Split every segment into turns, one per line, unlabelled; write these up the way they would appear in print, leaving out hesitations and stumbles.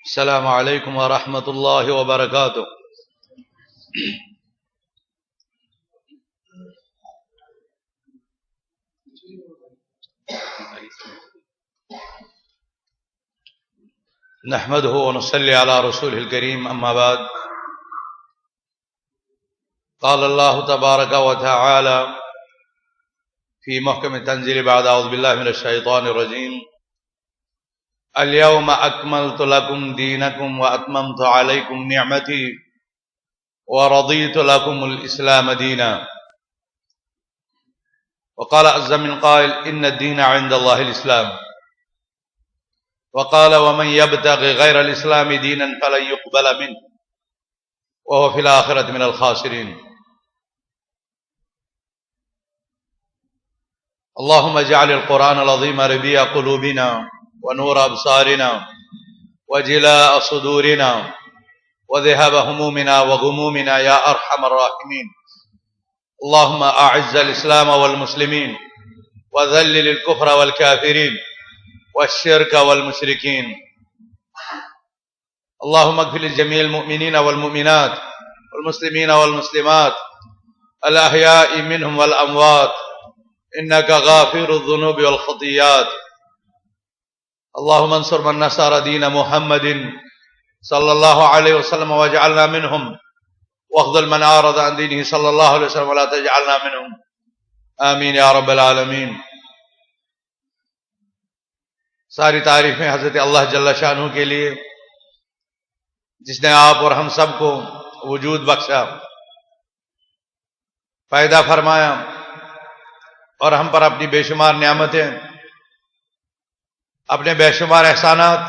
السلام علیکم ورحمۃ اللہ وبرکاتہ. نحمده ونصلي على رسوله الكريم، اما بعد. قال الله تبارك وتعالى في محكم التنزيل بعد أعوذ بالله من الشيطان الرجيم: اليوم أكملت لكم دينكم وأتممت عليكم نعمتي ورضيت لكم الإسلام دينا. وقال عز من قائل: إن الدين عند الله الإسلام. وقال: ومن يبتغ غير الإسلام دينا فلن يقبل منه وهو في الآخرة من الخاسرين. اللهم اجعل القرآن العظيم ربيع قلوبنا ونور أبصارنا وجلاء صدورنا وذهاب همومنا وغمومنا يا أرحم الراحمين. اللهم أعز الإسلام والمسلمين وذلل الكفر والكافرين والشرك والمشركين. اللهم اغفر لجميع المؤمنين والمؤمنات والمسلمين والمسلمات الأحياء منهم والأموات إنك غافر الذنوب والخطيئات. اللهم انصر من نصر دين محمد صلى الله عليه وسلم واجعلنا منهم، واخذل من أعرض عن دينه صلى الله عليه وسلم ولا تجعلنا منهم، آمین یا رب العالمین. ساری تعریفیں حضرت اللہ جل شانہ کے لیے جس نے آپ اور ہم سب کو وجود بخشا، پیدا فرمایا اور ہم پر اپنی بے شمار نعمتیں، اپنے بے شمار احسانات،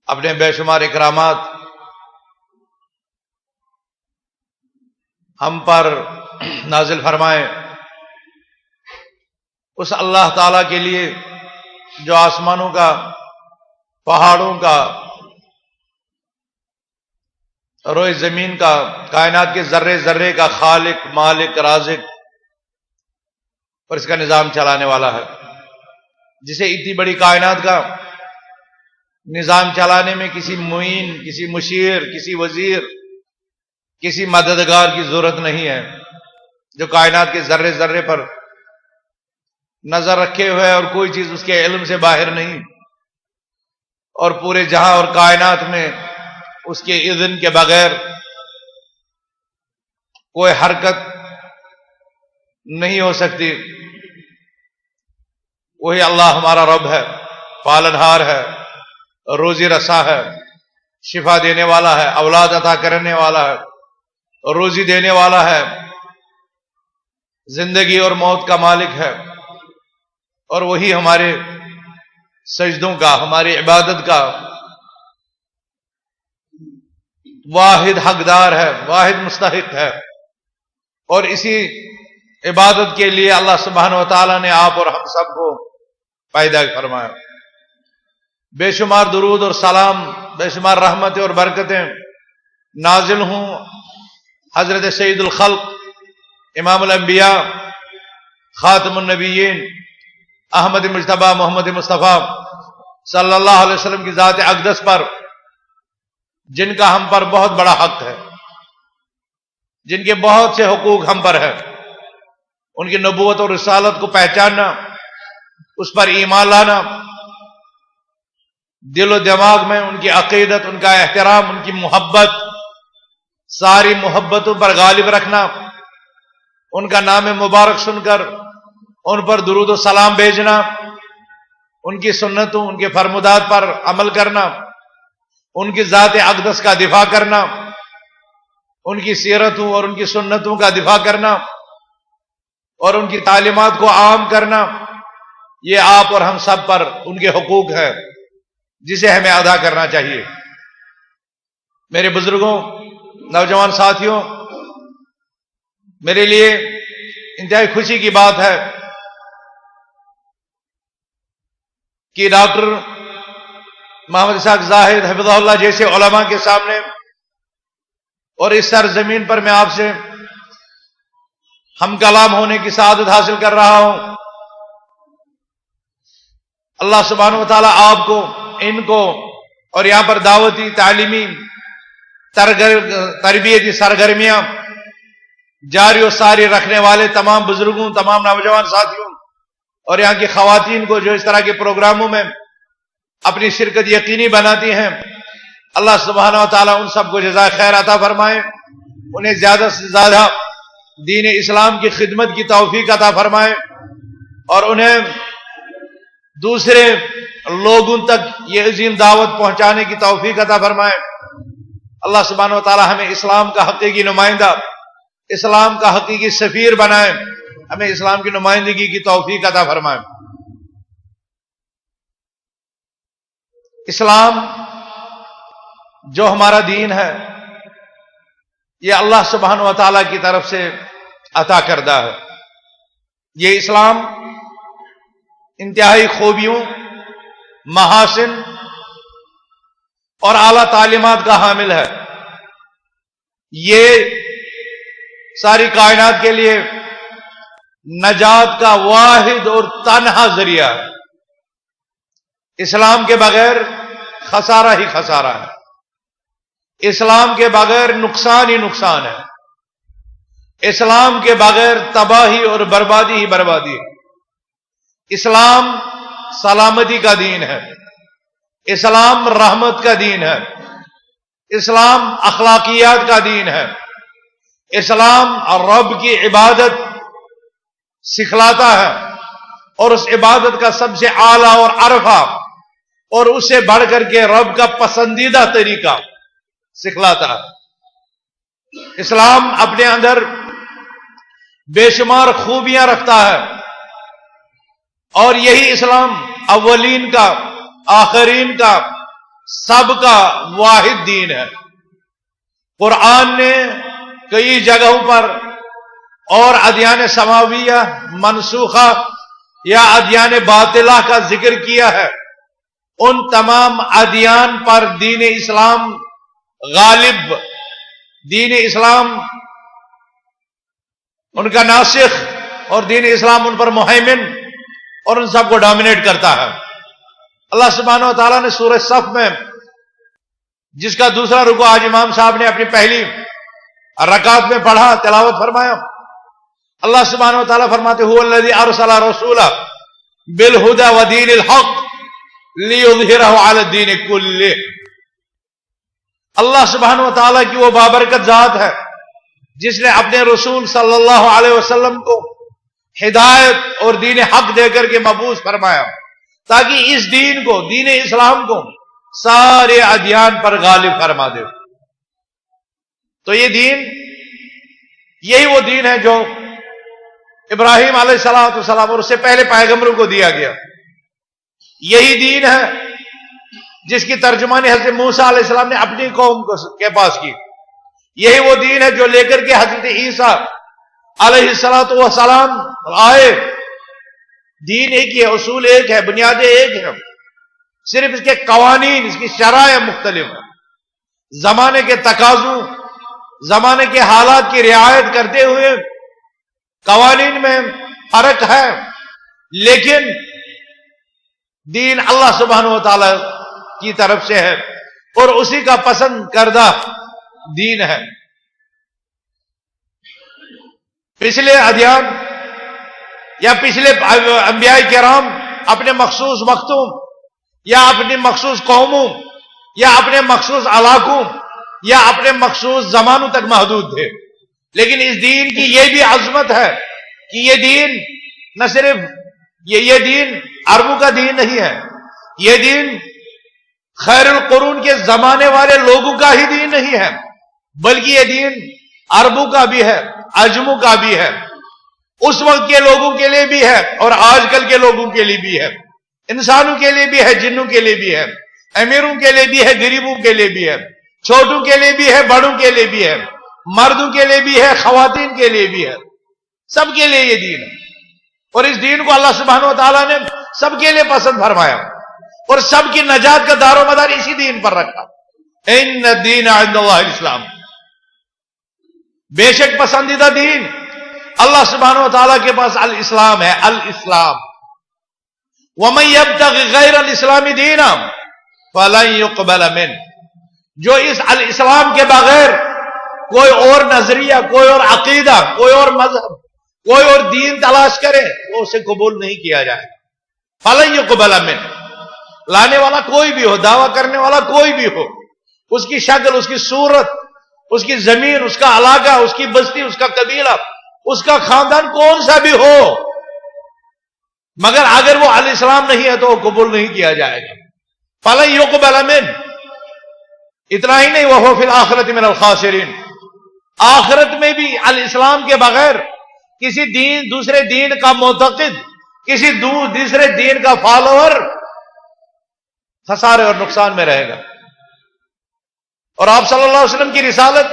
اپنے بے شمار اکرامات ہم پر نازل فرمائے. اس اللہ تعالی کے لیے جو آسمانوں کا، پہاڑوں کا، روئے زمین کا، کائنات کے ذرے ذرے کا خالق، مالک، رازق اور اس کا نظام چلانے والا ہے، جسے اتنی بڑی کائنات کا نظام چلانے میں کسی معین، کسی مشیر، کسی وزیر، کسی مددگار کی ضرورت نہیں ہے، جو کائنات کے ذرے ذرے پر نظر رکھے ہوئے اور کوئی چیز اس کے علم سے باہر نہیں، اور پورے جہاں اور کائنات میں اس کے اذن کے بغیر کوئی حرکت نہیں ہو سکتی. وہی اللہ ہمارا رب ہے، پالنہار ہے، روزی رسا ہے، شفا دینے والا ہے، اولاد عطا کرنے والا ہے، روزی دینے والا ہے، زندگی اور موت کا مالک ہے، اور وہی ہمارے سجدوں کا، ہماری عبادت کا واحد حقدار ہے، واحد مستحق ہے. اور اسی عبادت کے لیے اللہ سبحانہ و تعالیٰ نے آپ اور ہم سب کو پیدا فرمایا. بے شمار درود اور سلام، بے شمار رحمتیں اور برکتیں نازل ہوں حضرت سید الخلق، امام الانبیاء، خاتم النبیین، احمد مجتبی محمد مصطفیٰ صلی اللہ علیہ وسلم کی ذات اقدس پر، جن کا ہم پر بہت بڑا حق ہے، جن کے بہت سے حقوق ہم پر ہے. ان کی نبوت اور رسالت کو پہچاننا، اس پر ایمان لانا، دل و دماغ میں ان کی عقیدت، ان کا احترام، ان کی محبت، ساری محبتوں پر غالب رکھنا، ان کا نام مبارک سن کر ان پر درود و سلام بھیجنا، ان کی سنتوں، ان کے فرمودات پر عمل کرنا، ان کی ذات اقدس کا دفاع کرنا، ان کی سیرتوں اور ان کی سنتوں کا دفاع کرنا اور ان کی تعلیمات کو عام کرنا، یہ آپ اور ہم سب پر ان کے حقوق ہیں جسے ہمیں ادا کرنا چاہیے. میرے بزرگوں، نوجوان ساتھیوں، میرے لیے انتہائی خوشی کی بات ہے کہ ڈاکٹر محمد اسحاق زاہد حفظہ اللہ جیسے علماء کے سامنے اور اس سرزمین پر میں آپ سے ہم کلام ہونے کی سعادت حاصل کر رہا ہوں. اللہ سبحانہ و تعالیٰ آپ کو، ان کو اور یہاں پر دعوتی تعلیمی تربیتی سرگرمیاں جاری و ساری رکھنے والے تمام بزرگوں، تمام نوجوان ساتھیوں اور یہاں کی خواتین کو جو اس طرح کے پروگراموں میں اپنی شرکت یقینی بناتی ہیں، اللہ سبحانہ و تعالیٰ ان سب کو جزائے خیر عطا فرمائے، انہیں زیادہ سے زیادہ دین اسلام کی خدمت کی توفیق عطا فرمائے اور انہیں دوسرے لوگوں تک یہ عظیم دعوت پہنچانے کی توفیق عطا فرمائے. اللہ سبحانہ و تعالی ہمیں اسلام کا حقیقی نمائندہ، اسلام کا حقیقی سفیر بنائے، ہمیں اسلام کی نمائندگی کی توفیق عطا فرمائے. اسلام جو ہمارا دین ہے یہ اللہ سبحانہ و تعالی کی طرف سے عطا کردہ ہے. یہ اسلام انتہائی خوبیوں، محاسن اور اعلی تعلیمات کا حامل ہے. یہ ساری کائنات کے لیے نجات کا واحد اور تنہا ذریعہ ہے. اسلام کے بغیر خسارہ ہی خسارہ ہے، اسلام کے بغیر نقصان ہی نقصان ہے، اسلام کے بغیر تباہی اور بربادی ہی بربادی ہے. اسلام سلامتی کا دین ہے، اسلام رحمت کا دین ہے، اسلام اخلاقیات کا دین ہے، اسلام رب کی عبادت سکھلاتا ہے اور اس عبادت کا سب سے اعلیٰ اور عرفہ اور اس سے بڑھ کر کے رب کا پسندیدہ طریقہ سکھلاتا ہے. اسلام اپنے اندر بے شمار خوبیاں رکھتا ہے اور یہی اسلام اولین کا، آخرین کا، سب کا واحد دین ہے. قرآن نے کئی جگہوں پر اور ادیان سماویہ منسوخہ یا ادیان باطلہ کا ذکر کیا ہے. ان تمام ادیان پر دین اسلام غالب، دین اسلام ان کا ناسخ اور دین اسلام ان پر مہیمن اور ان سب کو ڈومینیٹ کرتا ہے. اللہ سبحانہ و تعالیٰ نے سورہ صف میں، جس کا دوسرا رکوع آج امام صاحب نے اپنی پہلی رکعت میں پڑھا، تلاوت فرمایا، اللہ سبحانہ و تعالیٰ فرماتے هو الذی ارسل رسولہ بالہدی ودین الحق لیظہرہ علی الدین کلہ. اللہ سبحانہ و تعالیٰ کی وہ بابرکت ذات ہے جس نے اپنے رسول صلی اللہ علیہ وسلم کو ہدایت اور دین حق دے کر کے مبعوث فرمایا تاکہ اس دین کو، دین اسلام کو سارے ادیان پر غالب فرما دے. تو یہ دین، یہی وہ دین ہے جو ابراہیم علیہ السلام اور اس سے پہلے پیغمبروں کو دیا گیا. یہی دین ہے جس کی ترجمانی حضرت موسیٰ علیہ السلام نے اپنی قوم کے پاس کی. یہی وہ دین ہے جو لے کر کے حضرت عیسیٰ علیہ السلام آئے. دین ایک ہی ہے، اصول ایک ہے، بنیادیں ایک ہیں، صرف اس کے قوانین، اس کی شرائع مختلف ہیں. زمانے کے تقاضوں، زمانے کے حالات کی رعایت کرتے ہوئے قوانین میں فرق ہے، لیکن دین اللہ سبحانہ و تعالی کی طرف سے ہے اور اسی کا پسند کردہ دین ہے. پچھلے ادیان یا پچھلے انبیاء کرام اپنے مخصوص وقتوں یا اپنی مخصوص قوموں یا اپنے مخصوص علاقوں یا اپنے مخصوص زمانوں تک محدود تھے، لیکن اس دین کی یہ بھی عظمت ہے کہ یہ دین نہ صرف یہ دین عربوں کا دین نہیں ہے، یہ دین خیر القرون کے زمانے والے لوگوں کا ہی دین نہیں ہے، بلکہ یہ دین عربوں کا بھی ہے، عجموں کا بھی ہے، اس وقت کے لوگوں کے لیے بھی ہے اور آج کل کے لوگوں کے لیے بھی ہے، انسانوں کے لیے بھی ہے، جنوں کے لیے بھی ہے، امیروں کے لیے بھی ہے، غریبوں کے لیے بھی ہے، چھوٹوں کے لیے بھی ہے، بڑوں کے لیے بھی ہے، مردوں کے لیے بھی ہے، خواتین کے لیے بھی ہے، سب کے لیے یہ دین ہے. اور اس دین کو اللہ سبحانہ و تعالیٰ نے سب کے لیے پسند فرمایا اور سب کی نجات کا دار و مدار اسی دین پر رکھا. ان الدین عند اللہ الاسلام، بے شک پسندیدہ دین اللہ سبحانہ و تعالیٰ کے پاس الاسلام ہے، الاسلام. وَمَن يَبْتَغِ غَيْرَ الْإِسْلَامِ دِينًا فَلَن يُقْبَلَ مِنْهُ، جو اس الاسلام کے بغیر کوئی اور نظریہ، کوئی اور عقیدہ، کوئی اور مذہب، کوئی اور دین تلاش کرے تو اسے قبول نہیں کیا جائے. فَلَن يُقْبَلَ مِنْهُ، لانے والا کوئی بھی ہو، دعویٰ کرنے والا کوئی بھی ہو، اس کی شکل، اس کی صورت، اس کی زمین، اس کا علاقہ، اس کی بستی، اس کا قبیلہ، اس کا خاندان کون سا بھی ہو، مگر اگر وہ الاسلام نہیں ہے تو وہ قبول نہیں کیا جائے گا. فَلَن يُقْبَلَ مِنْهُ، اتنا ہی نہیں، وَهُوَ فِي الْآخِرَةِ مِنَ الْخَاسِرِينَ، آخرت میں بھی الاسلام کے بغیر کسی دین، دوسرے دین کا معتقد، کسی دوسرے دین کا فالوور خسارے اور نقصان میں رہے گا. اور آپ صلی اللہ علیہ وسلم کی رسالت،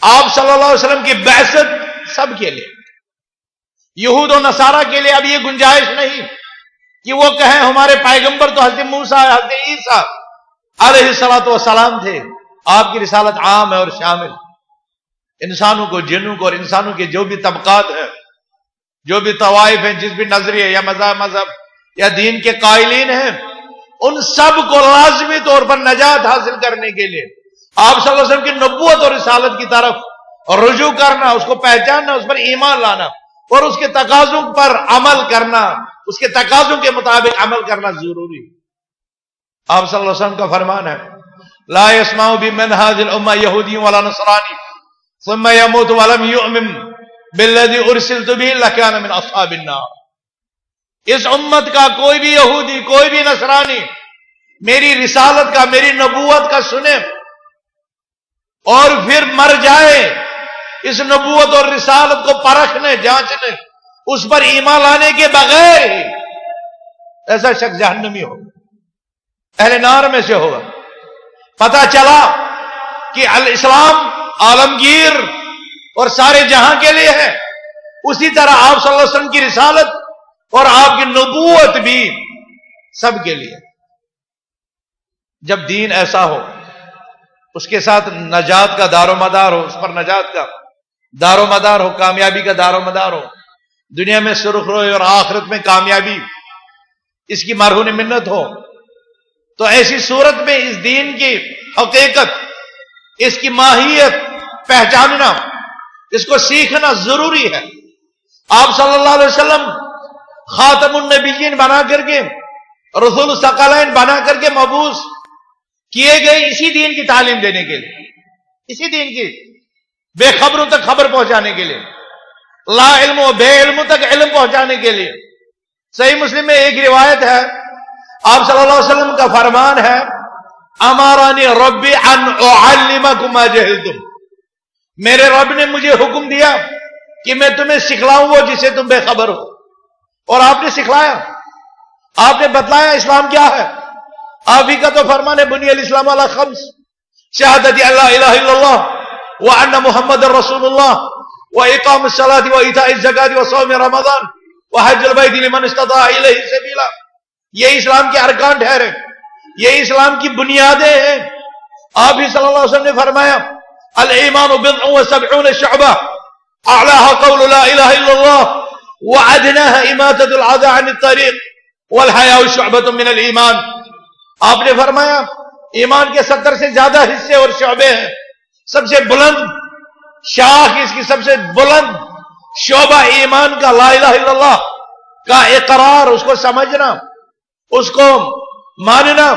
آپ صلی اللہ علیہ وسلم کی بعثت سب کے لیے، یہود و نصارہ کے لیے اب یہ گنجائش نہیں کہ وہ کہیں ہمارے پیغمبر تو حضرت موسیٰ، حضرت عیسیٰ علیہ السلام تھے. آپ کی رسالت عام ہے اور شامل، انسانوں کو، جنوں کو، اور انسانوں کے جو بھی طبقات ہیں، جو بھی طوائف ہیں، جس بھی نظریے یا مذہب یا دین کے قائلین ہیں، ان سب کو لازمی طور پر نجات حاصل کرنے کے لیے آپ صلی اللہ علیہ وسلم کی نبوت اور رسالت کی طرف رجوع کرنا، اس کو پہچاننا، اس پر ایمان لانا اور اس کے تقاضوں پر عمل کرنا، اس کے تقاضوں کے مطابق عمل کرنا ضروری. آپ صلی اللہ علیہ وسلم کا فرمان ہے، لا يسمع بمن هذه الامه يهودي ولا نصراني ثم يموت ولم يؤمن بالذي ارسلت به لكان من اصحاب النار. اس امت کا کوئی بھی یہودی، کوئی بھی نصرانی میری رسالت کا، میری نبوت کا سنے اور پھر مر جائے اس نبوت اور رسالت کو پرکھنے، جانچنے، اس پر ایمان لانے کے بغیر ہی، ایسا شخص جہنمی ہوگا، اہل نار میں سے ہوگا. پتہ چلا کہ الاسلام عالمگیر اور سارے جہاں کے لیے ہے، اسی طرح آپ صلی اللہ علیہ وسلم کی رسالت اور آپ کی نبوت بھی سب کے لیے. جب دین ایسا ہو، اس کے ساتھ نجات کا دار و مدار ہو، اس پر نجات کا دار و مدار ہو، کامیابی کا دار و مدار ہو، دنیا میں سرخ روئی اور آخرت میں کامیابی، اس کی مرہون منت ہو، تو ایسی صورت میں اس دین کی حقیقت، اس کی ماہیت پہچاننا، اس کو سیکھنا ضروری ہے. آپ صلی اللہ علیہ وسلم خاتم النبیین بنا کر کے، رسول الثقلین بنا کر کے مبعوث کیے گئے اسی دین کی تعلیم دینے کے لیے، اسی دین کی بے خبروں تک خبر پہنچانے کے لیے، لا علم و بے علم تک علم پہنچانے کے لیے. صحیح مسلم میں ایک روایت ہے، آپ صلی اللہ علیہ وسلم کا فرمان ہے، امرانی ربی ان اعلمکم ما جہلتم، میرے رب نے مجھے حکم دیا کہ میں تمہیں سکھلاؤں وہ جسے تم بے خبر ہو، اور آپ نے سکھلایا، آپ نے بتلایا اسلام کیا ہے. آپ ہی کا تو فرمان ہے، بنی الاسلام علی خمس، شہادت اللہ الہ الا اللہ وان محمد رسول اللہ واقام الصلاۃ وایتاء الزکاۃ وصوم رمضان وحج البیت لمن استطاع الیہ سبیلا. یہ اسلام کے ارکان ٹھہرے، یہ اسلام کی بنیادیں ہیں. آپ ہی صلی اللہ علیہ وسلم نے فرمایا، الایمان بضع وسبعون شعبہ اعلاها قول لا الہ الا اللہ وادناها اماطۃ الاذى عن الطریق والحیاء شعبۃ من الایمان. آپ نے فرمایا ایمان کے 70 سے زیادہ حصے اور شعبے ہیں، سب سے بلند شاخ، اس کی سب سے بلند شعبہ ایمان کا لا الہ الا اللہ کا اقرار، اس کو سمجھنا، اس کو ماننا،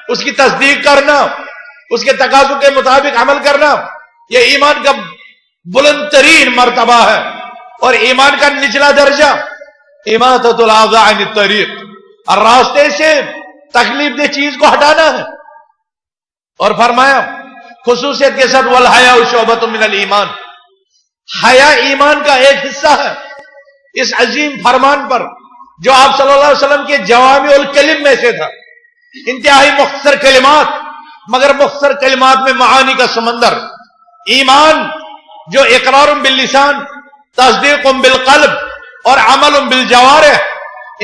اس کی تصدیق کرنا، اس کے تقاضوں کے مطابق عمل کرنا، یہ ایمان کا بلند ترین مرتبہ ہے. اور ایمان کا نچلا درجہ اماطۃ الاذى عن الطریق، اور راستے سے تکلیف دہ چیز کو ہٹانا ہے. اور فرمایا خصوصیت کے ساتھ والحیاء شعبۃ من الایمان، حیا ایمان کا ایک حصہ ہے. اس عظیم فرمان پر جو آپ صلی اللہ علیہ وسلم کے جوامع الکلم میں سے تھا، انتہائی مختصر کلمات، مگر مختصر کلمات میں معانی کا سمندر. ایمان جو اقرار باللسان، تصدیق بالقلب اور عمل بالجوارح،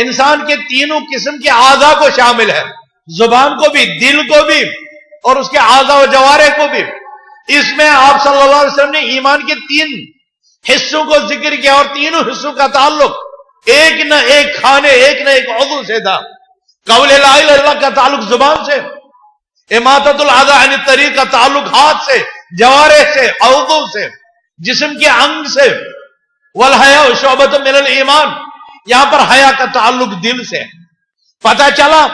انسان کے تینوں قسم کے اعضاء کو شامل ہے، زبان کو بھی، دل کو بھی، اور اس کے اعضاء و جوارح کو بھی. اس میں آپ صلی اللہ علیہ وسلم نے ایمان کے 3 حصوں کو ذکر کیا اور تینوں حصوں کا تعلق ایک نہ ایک کھانے، ایک نہ ایک عضو سے تھا. قول لا الہ الا اللہ کا تعلق زبان سے، اماطۃ الاذی عن الطریق کا تعلق ہاتھ سے، جوارح سے، عضو سے، جسم کے انگ سے. والحیاء شعبۃ من الایمان، یہاں پر حیا کا تعلق دل سے. پتہ چلا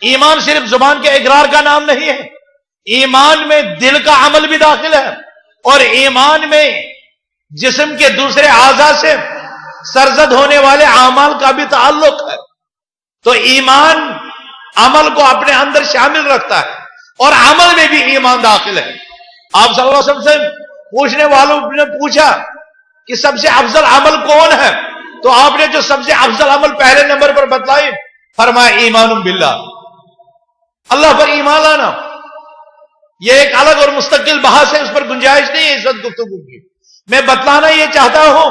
ایمان صرف زبان کے اقرار کا نام نہیں ہے، ایمان میں دل کا عمل بھی داخل ہے، اور ایمان میں جسم کے دوسرے اعضاء سے سرزد ہونے والے اعمال کا بھی تعلق ہے. تو ایمان عمل کو اپنے اندر شامل رکھتا ہے، اور عمل میں بھی ایمان داخل ہے. آپ صلی اللہ علیہ وسلم سے پوچھنے والوں نے پوچھا کہ سب سے افضل عمل کون ہے؟ تو آپ نے جو سب سے افضل عمل پہلے نمبر پر بتلائی، فرمایا ایمان باللہ، اللہ پر ایمان لانا. یہ ایک الگ اور مستقل بحث ہے، اس پر گنجائش نہیں ہے اس وقت گفتگو کی. میں بتلانا یہ چاہتا ہوں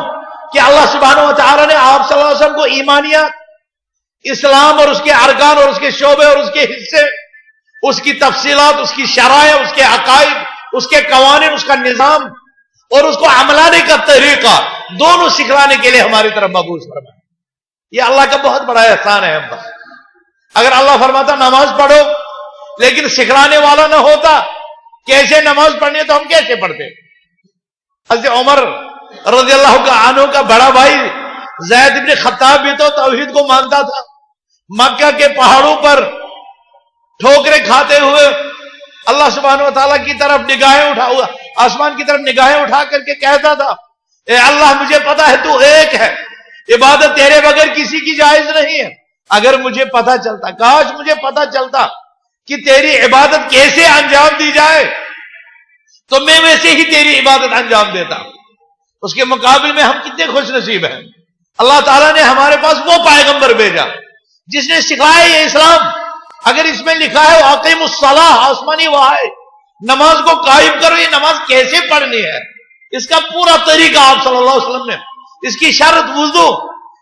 کہ اللہ سبحانہ و تعالی نے آپ صلی اللہ علیہ وسلم کو ایمانیات، اسلام اور اس کے ارکان اور اس کے شعبے اور اس کے حصے، اس کی تفصیلات، اس کی شرائع، اس کے عقائد، اس کے قوانین، اس کا نظام اور اس کو عملانے کا طریقہ دونوں سکھلانے کے لیے ہماری طرف مبعوث فرمایا. یہ اللہ کا بہت بڑا احسان ہے ہم پر. اگر اللہ فرماتا نماز پڑھو لیکن سکھلانے والا نہ ہوتا، کیسے نماز پڑھنی ہے تو ہم کیسے پڑھتے؟ حضرت عمر رضی اللہ عنہ کا بڑا بھائی زید بن خطاب بھی تو توحید کو مانتا تھا. مکہ کے پہاڑوں پر ٹھوکریں کھاتے ہوئے اللہ سبحانہ و تعالیٰ کی طرف نگاہیں اٹھا ہوا، آسمان کی طرف نگاہیں اٹھا کر کے کہتا تھا، اے اللہ مجھے پتا ہے تو ایک ہے، عبادت تیرے بغیر کسی کی جائز نہیں ہے. اگر مجھے پتا چلتا، کاش مجھے پتا چلتا کہ تیری عبادت کیسے انجام دی جائے تو میں ویسے ہی تیری عبادت انجام دیتا. اس کے مقابل میں ہم کتنے خوش نصیب ہیں. اللہ تعالیٰ نے ہمارے پاس وہ پیغمبر بھیجا جس نے سکھایا یہ اسلام. اگر اس میں لکھا ہے اقیم الصلاۃ، آسمانی وحی، نماز کو قائم کرو، یہ نماز کیسے پڑھنی ہے اس کا پورا طریقہ آپ صلی اللہ علیہ وسلم نے، اس کی شرط، وضو،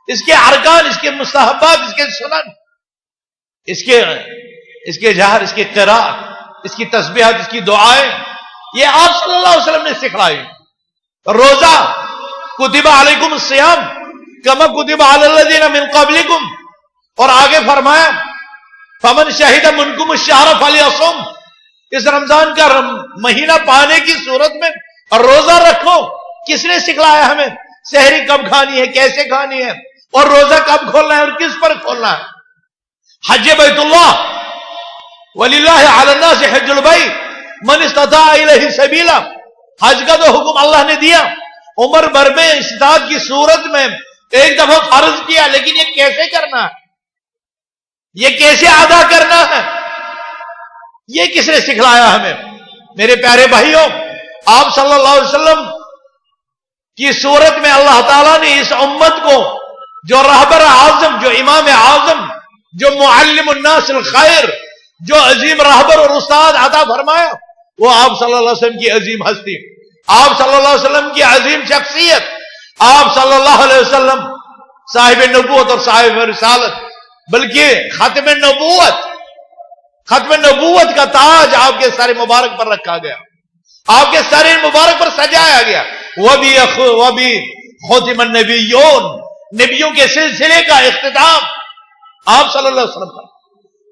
اس کے ارکان، اس کے مستحبات، اس کے سنن، اس کے جہر، اس کے قراءت، اس کی تسبیحات، اس کی دعائیں، یہ آپ صلی اللہ علیہ وسلم نے سکھلائی. روزہ کتب علیکم الصیام کما کتب علی الذین من قبلکم، اور آگے فرمایا فمن شہد منکم الشہر فلیصم، اس رمضان کا مہینہ پانے کی صورت میں روزہ رکھو. کس نے سکھلایا ہمیں سحری کب کھانی ہے، کیسے کھانی ہے، اور روزہ کب کھولنا ہے اور کس پر کھولنا ہے. حج بیت اللہ، وللہ علی الناس حج البیت من استطاع الیہ سبیلا، حج کا تو حکم اللہ نے دیا، عمر بھر میں استطاعت کی صورت میں ایک دفعہ فرض کیا، لیکن یہ کیسے کرنا ہے، یہ کیسے ادا کرنا ہے، یہ کس نے سکھلایا ہمیں؟ میرے پیارے بھائیوں، آپ صلی اللہ علیہ وسلم کی صورت میں اللہ تعالیٰ نے اس امت کو جو رہبر اعظم، جو امام اعظم، جو معلم الناس الخیر، جو عظیم رہبر اور استاد عطا فرمایا، وہ آپ صلی اللہ علیہ وسلم کی عظیم ہستی، آپ صلی اللہ علیہ وسلم کی عظیم شخصیت، آپ صلی اللہ علیہ وسلم صاحب نبوت اور صاحب رسالت، بلکہ ختم نبوت کا تاج آپ کے سر مبارک پر رکھا گیا، آپ کے سر مبارک پر سجایا گیا. وَبِي خُتِمَ النَّبِيُّونَ، نبیوں کے سلسلے کا اختتام آپ صلی اللہ علیہ وسلم پر.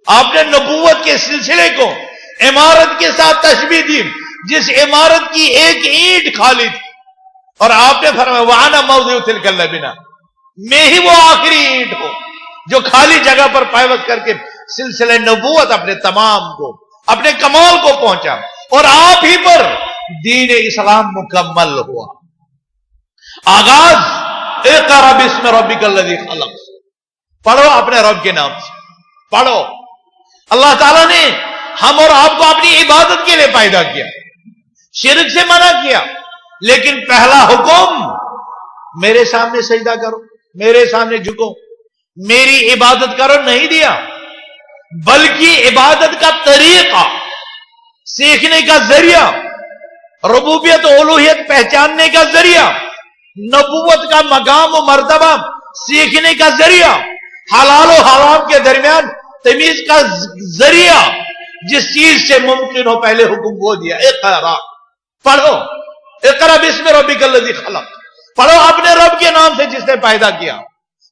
آپ نے نبوت کے سلسلے کو عمارت کے ساتھ تشبیہ دی، جس عمارت کی ایک اینٹ خالی تھی، اور آپ نے فرمایا وَأَنَا مَوْضِعُ تِلْكَ اللَّبِنَةِ، میں ہی وہ آخری اینٹ ہوں جو خالی جگہ پر پائیوت کر کے سلسلہ نبوت اپنے تمام کو، اپنے کمال کو پہنچا، اور آپ ہی پر دین اسلام مکمل ہوا. آغاز اقرأ باسم ربک الذی خلق، پڑھو اپنے رب کے نام سے، پڑھو. اللہ تعالیٰ نے ہم اور آپ کو اپنی عبادت کے لیے پیدا کیا، شرک سے منع کیا، لیکن پہلا حکم میرے سامنے سجدہ کرو، میرے سامنے جھکو، میری عبادت کرو نہیں دیا، بلکہ عبادت کا طریقہ، سیکھنے کا ذریعہ، ربوبیت و الوہیت پہچاننے کا ذریعہ، نبوت کا مقام و مرتبہ سیکھنے کا ذریعہ، حلال و حرام کے درمیان تمیز کا ذریعہ، جس چیز سے ممکن ہو پہلے حکم وہ دیا، اقرا، پڑھو، اقرا باسم ربک الذی خلق. پڑھو اپنے رب کے نام سے جس نے پیدا کیا.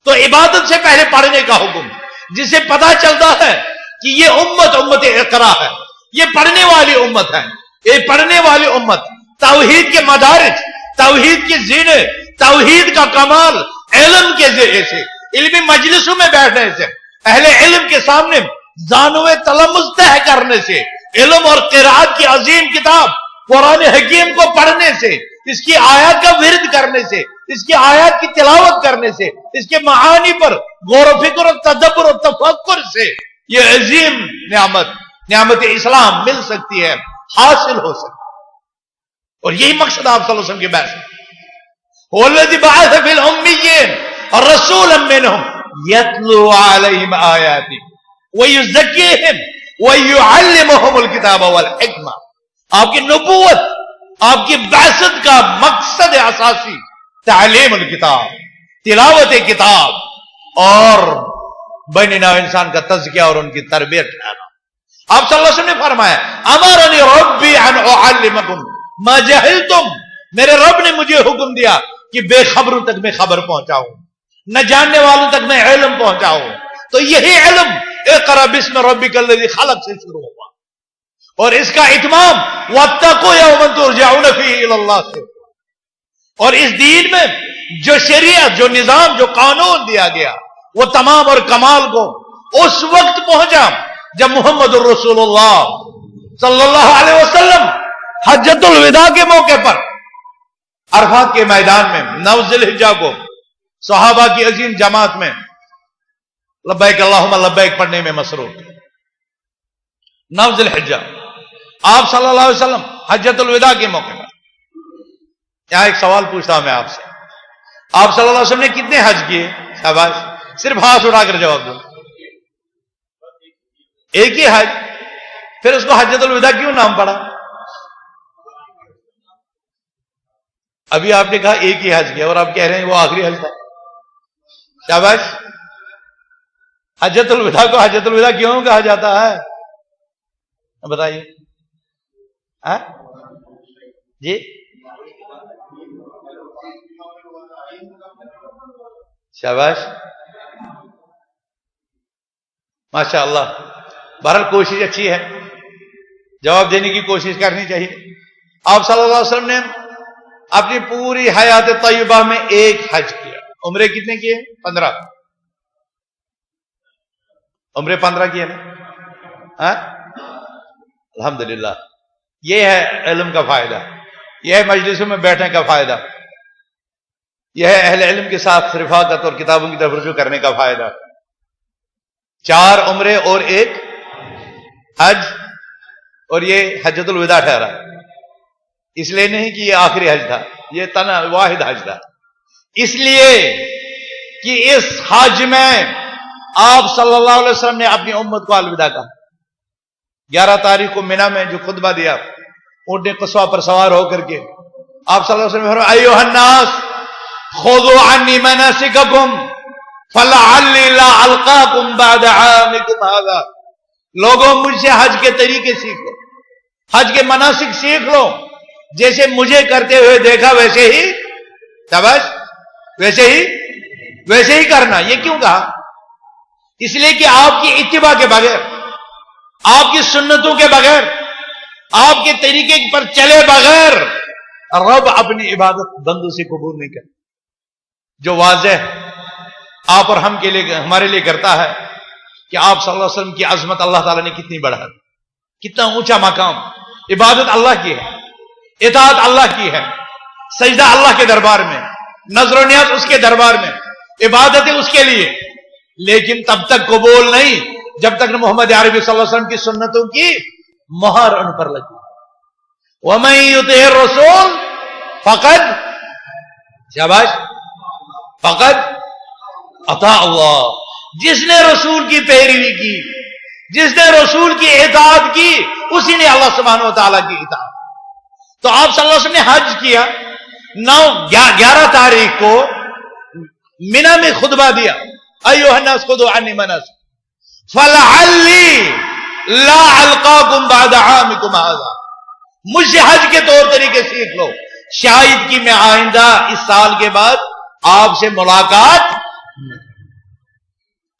تو عبادت سے پہلے پڑھنے کا حکم، جس سے پتا چلتا ہے کہ یہ امت اقرا ہے، یہ پڑھنے والی امت ہے. یہ پڑھنے والی امت توحید کے مدارج، توحید کی زینے، توحید کا کمال علم کے ذریعے سے، علمی مجلسوں میں بیٹھنے سے، اہل علم کے سامنے زانو تلمذ طے کرنے سے، علم اور قرآت کی عظیم کتاب قرآن حکیم کو پڑھنے سے، اس کی آیات کا ورد کرنے سے، اس کی آیات کی تلاوت کرنے سے، اس کے معانی پر غور و فکر و تدبر و تفکر سے یہ عظیم نعمت اسلام مل سکتی ہے، حاصل ہو سکتی ہے. اور یہی مقصد آپ صلی اللہ علیہ وسلم کے بعث والذی بعث فی الامیین رسولا منہم یتلو علیہم آیاتی ویزکیہم ویعلمہم الکتاب والحکمہ. آپ کی نبوت، آپ کی بعثت کا مقصد اساسی تعلیم الکتاب، تلاوت کتاب اور بین نوع انسان کا تزکیہ اور ان کی تربیت ٹھہرانا. آپ صلی اللہ علیہ وسلم نے فرمایا امرنی ربی ان اعلمکم ما جہلتم، میرے رب نے مجھے حکم دیا کہ بے خبروں تک میں خبر پہنچاؤں، نہ جاننے والوں تک میں علم پہنچاؤں. تو یہی علم اقرأ باسم ربک الذی خلق سے شروع ہوا، اور اس کا اتمام واتقوا یوما ترجعون فیہ الی اللہ سے. اور اس دین میں جو شریعت، جو نظام، جو قانون دیا گیا، وہ تمام اور کمال کو اس وقت پہنچا جب محمد الرسول اللہ صلی اللہ علیہ وسلم حجۃ الوداع کے موقع پر عرفات کے میدان میں 9 ذی الحجہ کو صحابہ کی عظیم جماعت میں لبیک اللہم لبیک پڑھنے میں مصروف. 9 ذی الحجہ آپ صلی اللہ علیہ وسلم حجۃ الوداع کے موقع پر. یہاں ایک سوال پوچھتا ہوں میں آپ سے، آپ صلی اللہ علیہ وسلم نے کتنے حج کیے؟ شاباش، صرف ہاتھ اٹھا کر جواب دو. ایک ہی حج، پھر اس کو حجۃ الوداع کیوں نام پڑا؟ ابھی آپ نے کہا ایک ہی حج کیا اور آپ کہہ رہے ہیں وہ آخری حج تھا. شاباش. حجۃ الوداع کو حجۃ الوداع کیوں کہا جاتا ہے بتائیے؟ جی شاباش، ماشاء اللہ. بہرحال کوشش اچھی ہے، جواب دینے کی کوشش کرنی چاہیے. آپ صلی اللہ علیہ وسلم نے اپنی پوری حیات طیبہ میں ایک حج کیا. عمرے کتنے کیے؟ 15. عمرے 15 کیے نا؟ الحمدللہ. یہ ہے علم کا فائدہ، یہ ہے مجلسوں میں بیٹھنے کا فائدہ، یہ ہے اہل علم کے ساتھ رفاقت اور کتابوں کی طرف رجوع کرنے کا فائدہ. 4 عمرے اور 1 حج، اور یہ حجۃ الوداع ٹھہرا. اس لیے نہیں کہ یہ آخری حج تھا، یہ تنہا واحد حج تھا. اس لیے کہ اس حج میں آپ صلی اللہ علیہ وسلم نے اپنی امت کو الوداع کہا. 11 تاریخ کو مینا میں جو خطبہ دیا، اونٹ قصوہ پر سوار ہو کر کے آپ صلی اللہ علیہ وسلم نے فرمایا ایھا الناس خذوا عنی مناسککم فلعلی لا القاکم بعد عامکم ھذا. لوگوں مجھ سے حج کے طریقے سیکھ لو، حج کے مناسک سیکھ لو، جیسے مجھے کرتے ہوئے دیکھا ویسے ہی، شاباش، ویسے ہی کرنا. یہ کیوں کہا؟ اس لیے کہ آپ کی اتباع کے بغیر، آپ کی سنتوں کے بغیر، آپ کے طریقے پر چلے بغیر رب اپنی عبادت بندوں سے قبول نہیں کرتا. جو واضح آپ اور ہم کے لیے، ہمارے لیے کرتا ہے کہ آپ صلی اللہ علیہ وسلم کی عظمت اللہ تعالیٰ نے کتنی بڑھا، کتنا اونچا مقام. عبادت اللہ کی ہے، اطاعت اللہ کی ہے، سجدہ اللہ کے دربار میں، نظر و نیاز اس کے دربار میں، عبادتیں اس کے لیے. لیکن تب تک قبول نہیں جب تک محمد عربی صلی اللہ علیہ وسلم کی سنتوں کی مہر ان پر لگی. وَمَن يُطِعِ الرَّسُولَ فَقَدْ، شاباش، فقد اطاع اللہ. جس نے رسول کی پیروی کی، جس نے رسول کی اطاعت کی، اسی نے اللہ سبحانہ و تعالیٰ کی اطاعت. تو آپ صلی اللہ علیہ وسلم نے حج کیا. 11 تاریخ کو مینا میں خطبہ دیا ایھا الناس خذوا عنی مناسککم فلعلی لا القاکم بعد عامکم ھذا. مجھ سے حج کے طور طریقے سیکھ لو، شاید کہ میں آئندہ اس سال کے بعد آپ سے ملاقات،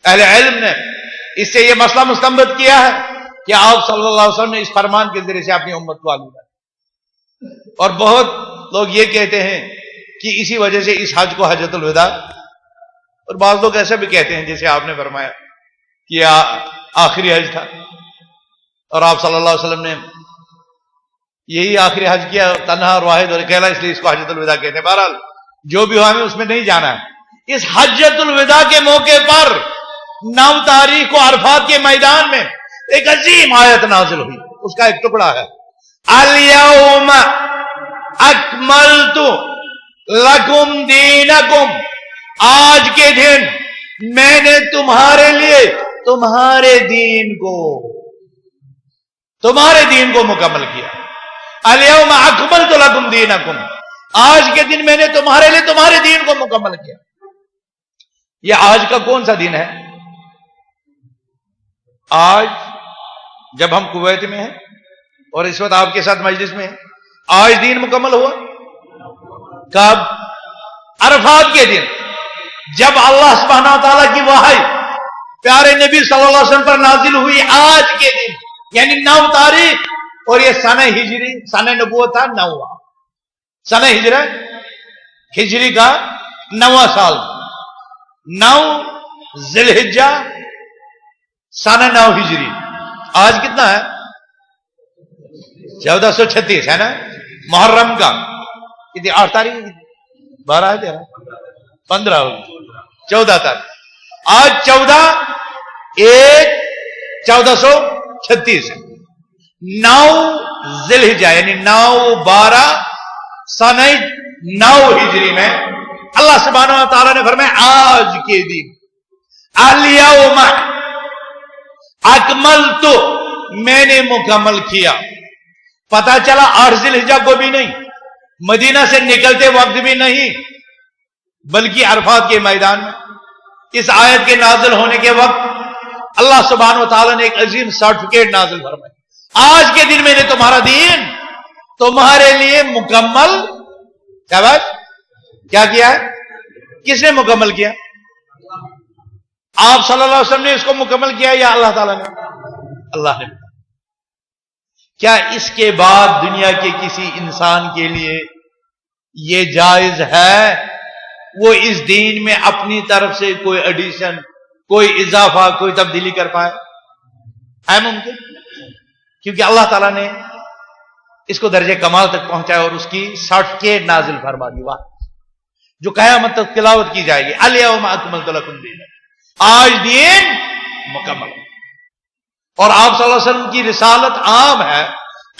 اہل علم نے اس سے یہ مسئلہ مستنبط کیا ہے کہ آپ صلی اللہ علیہ وسلم نے اس فرمان کے ذریعے سے اپنی امت کو آگے بڑھایا۔ اور بہت لوگ یہ کہتے ہیں کہ اسی وجہ سے اس حج کو حجۃ الوداع، اور بعض لوگ ایسا بھی کہتے ہیں جیسے آپ نے فرمایا کہ یہ آخری حج تھا اور آپ صلی اللہ علیہ وسلم نے یہی آخری حج کیا، تنہا اور واحد اور اکیلا، اس لیے اس کو حجۃ الوداع کہتے ہیں۔ بہرحال جو بھی ہوا ہمیں اس میں نہیں جانا ہے۔ اس حجۃ الوداع کے موقع پر 9 تاریخ کو عرفات کے میدان میں ایک عظیم آیت نازل ہوئی، اس کا ایک ٹکڑا ہے، الیوم اکملت لکم دینکم، آج کے دن میں نے تمہارے لیے تمہارے دین کو مکمل کیا۔ الیوم اکملت لکم دینکم، آج کے دن میں نے تمہارے لیے تمہارے دین کو مکمل کیا۔ یہ آج کا کون سا دن ہے؟ آج جب ہم کویت میں ہیں اور اس وقت آپ کے ساتھ مجلس میں ہیں، آج دین مکمل ہوا۔ کب؟ عرفات کے دن، جب اللہ سبحانہ تعالیٰ کی وحی پیارے نبی صلی اللہ علیہ وسلم پر نازل ہوئی، آج کے دن یعنی 9 تاریخ، اور یہ سنہ ہجری، سنہ نبوت تھا 9واں، سنہ ہجری کا 9واں سال، 9 ذی الحجہ سنہ 9 ہجری۔ آج کتنا ہے؟ 1436 ہے نا، محرم کا کتنی 8 تاریخ، 12 ہے 15 ہوگی، 14 تاریخ۔ آج 14/1/1436 ہے، 9 ذی الحجہ یعنی 9/12 سنہ 9 ہجری میں اللہ سبحانہ و تعالیٰ نے فرمایا آج کے دن الیوم اکملت، میں نے مکمل کیا۔ پتا چلا 8 ذی الحجہ کو بھی نہیں، مدینہ سے نکلتے وقت بھی نہیں، بلکہ عرفات کے میدان میں اس آیت کے نازل ہونے کے وقت اللہ سبحانہ و تعالیٰ نے ایک عظیم سرٹیفکیٹ نازل فرمایا، آج کے دن میں نے تمہارا دین تمہارے لیے مکمل کیا کیا ہے؟ کس نے مکمل کیا؟ آپ صلی اللہ علیہ وسلم نے اس کو مکمل کیا یا اللہ تعالیٰ نے؟ اللہ نے۔ کیا اس کے بعد دنیا کے کسی انسان کے لیے یہ جائز ہے وہ اس دین میں اپنی طرف سے کوئی ایڈیشن، کوئی اضافہ، کوئی تبدیلی کر پائے؟ ہے ممکن؟ کیونکہ اللہ تعالیٰ نے اس کو درجے کمال تک پہنچایا اور اس کی سرٹیفکیٹ نازل فرما دی، واہ، جو قیامت تک تلاوت کی جائے گی، الیوم اکملت لکم دینکم، آج دین مکمل۔ اور آپ صلی اللہ علیہ وسلم کی رسالت عام ہے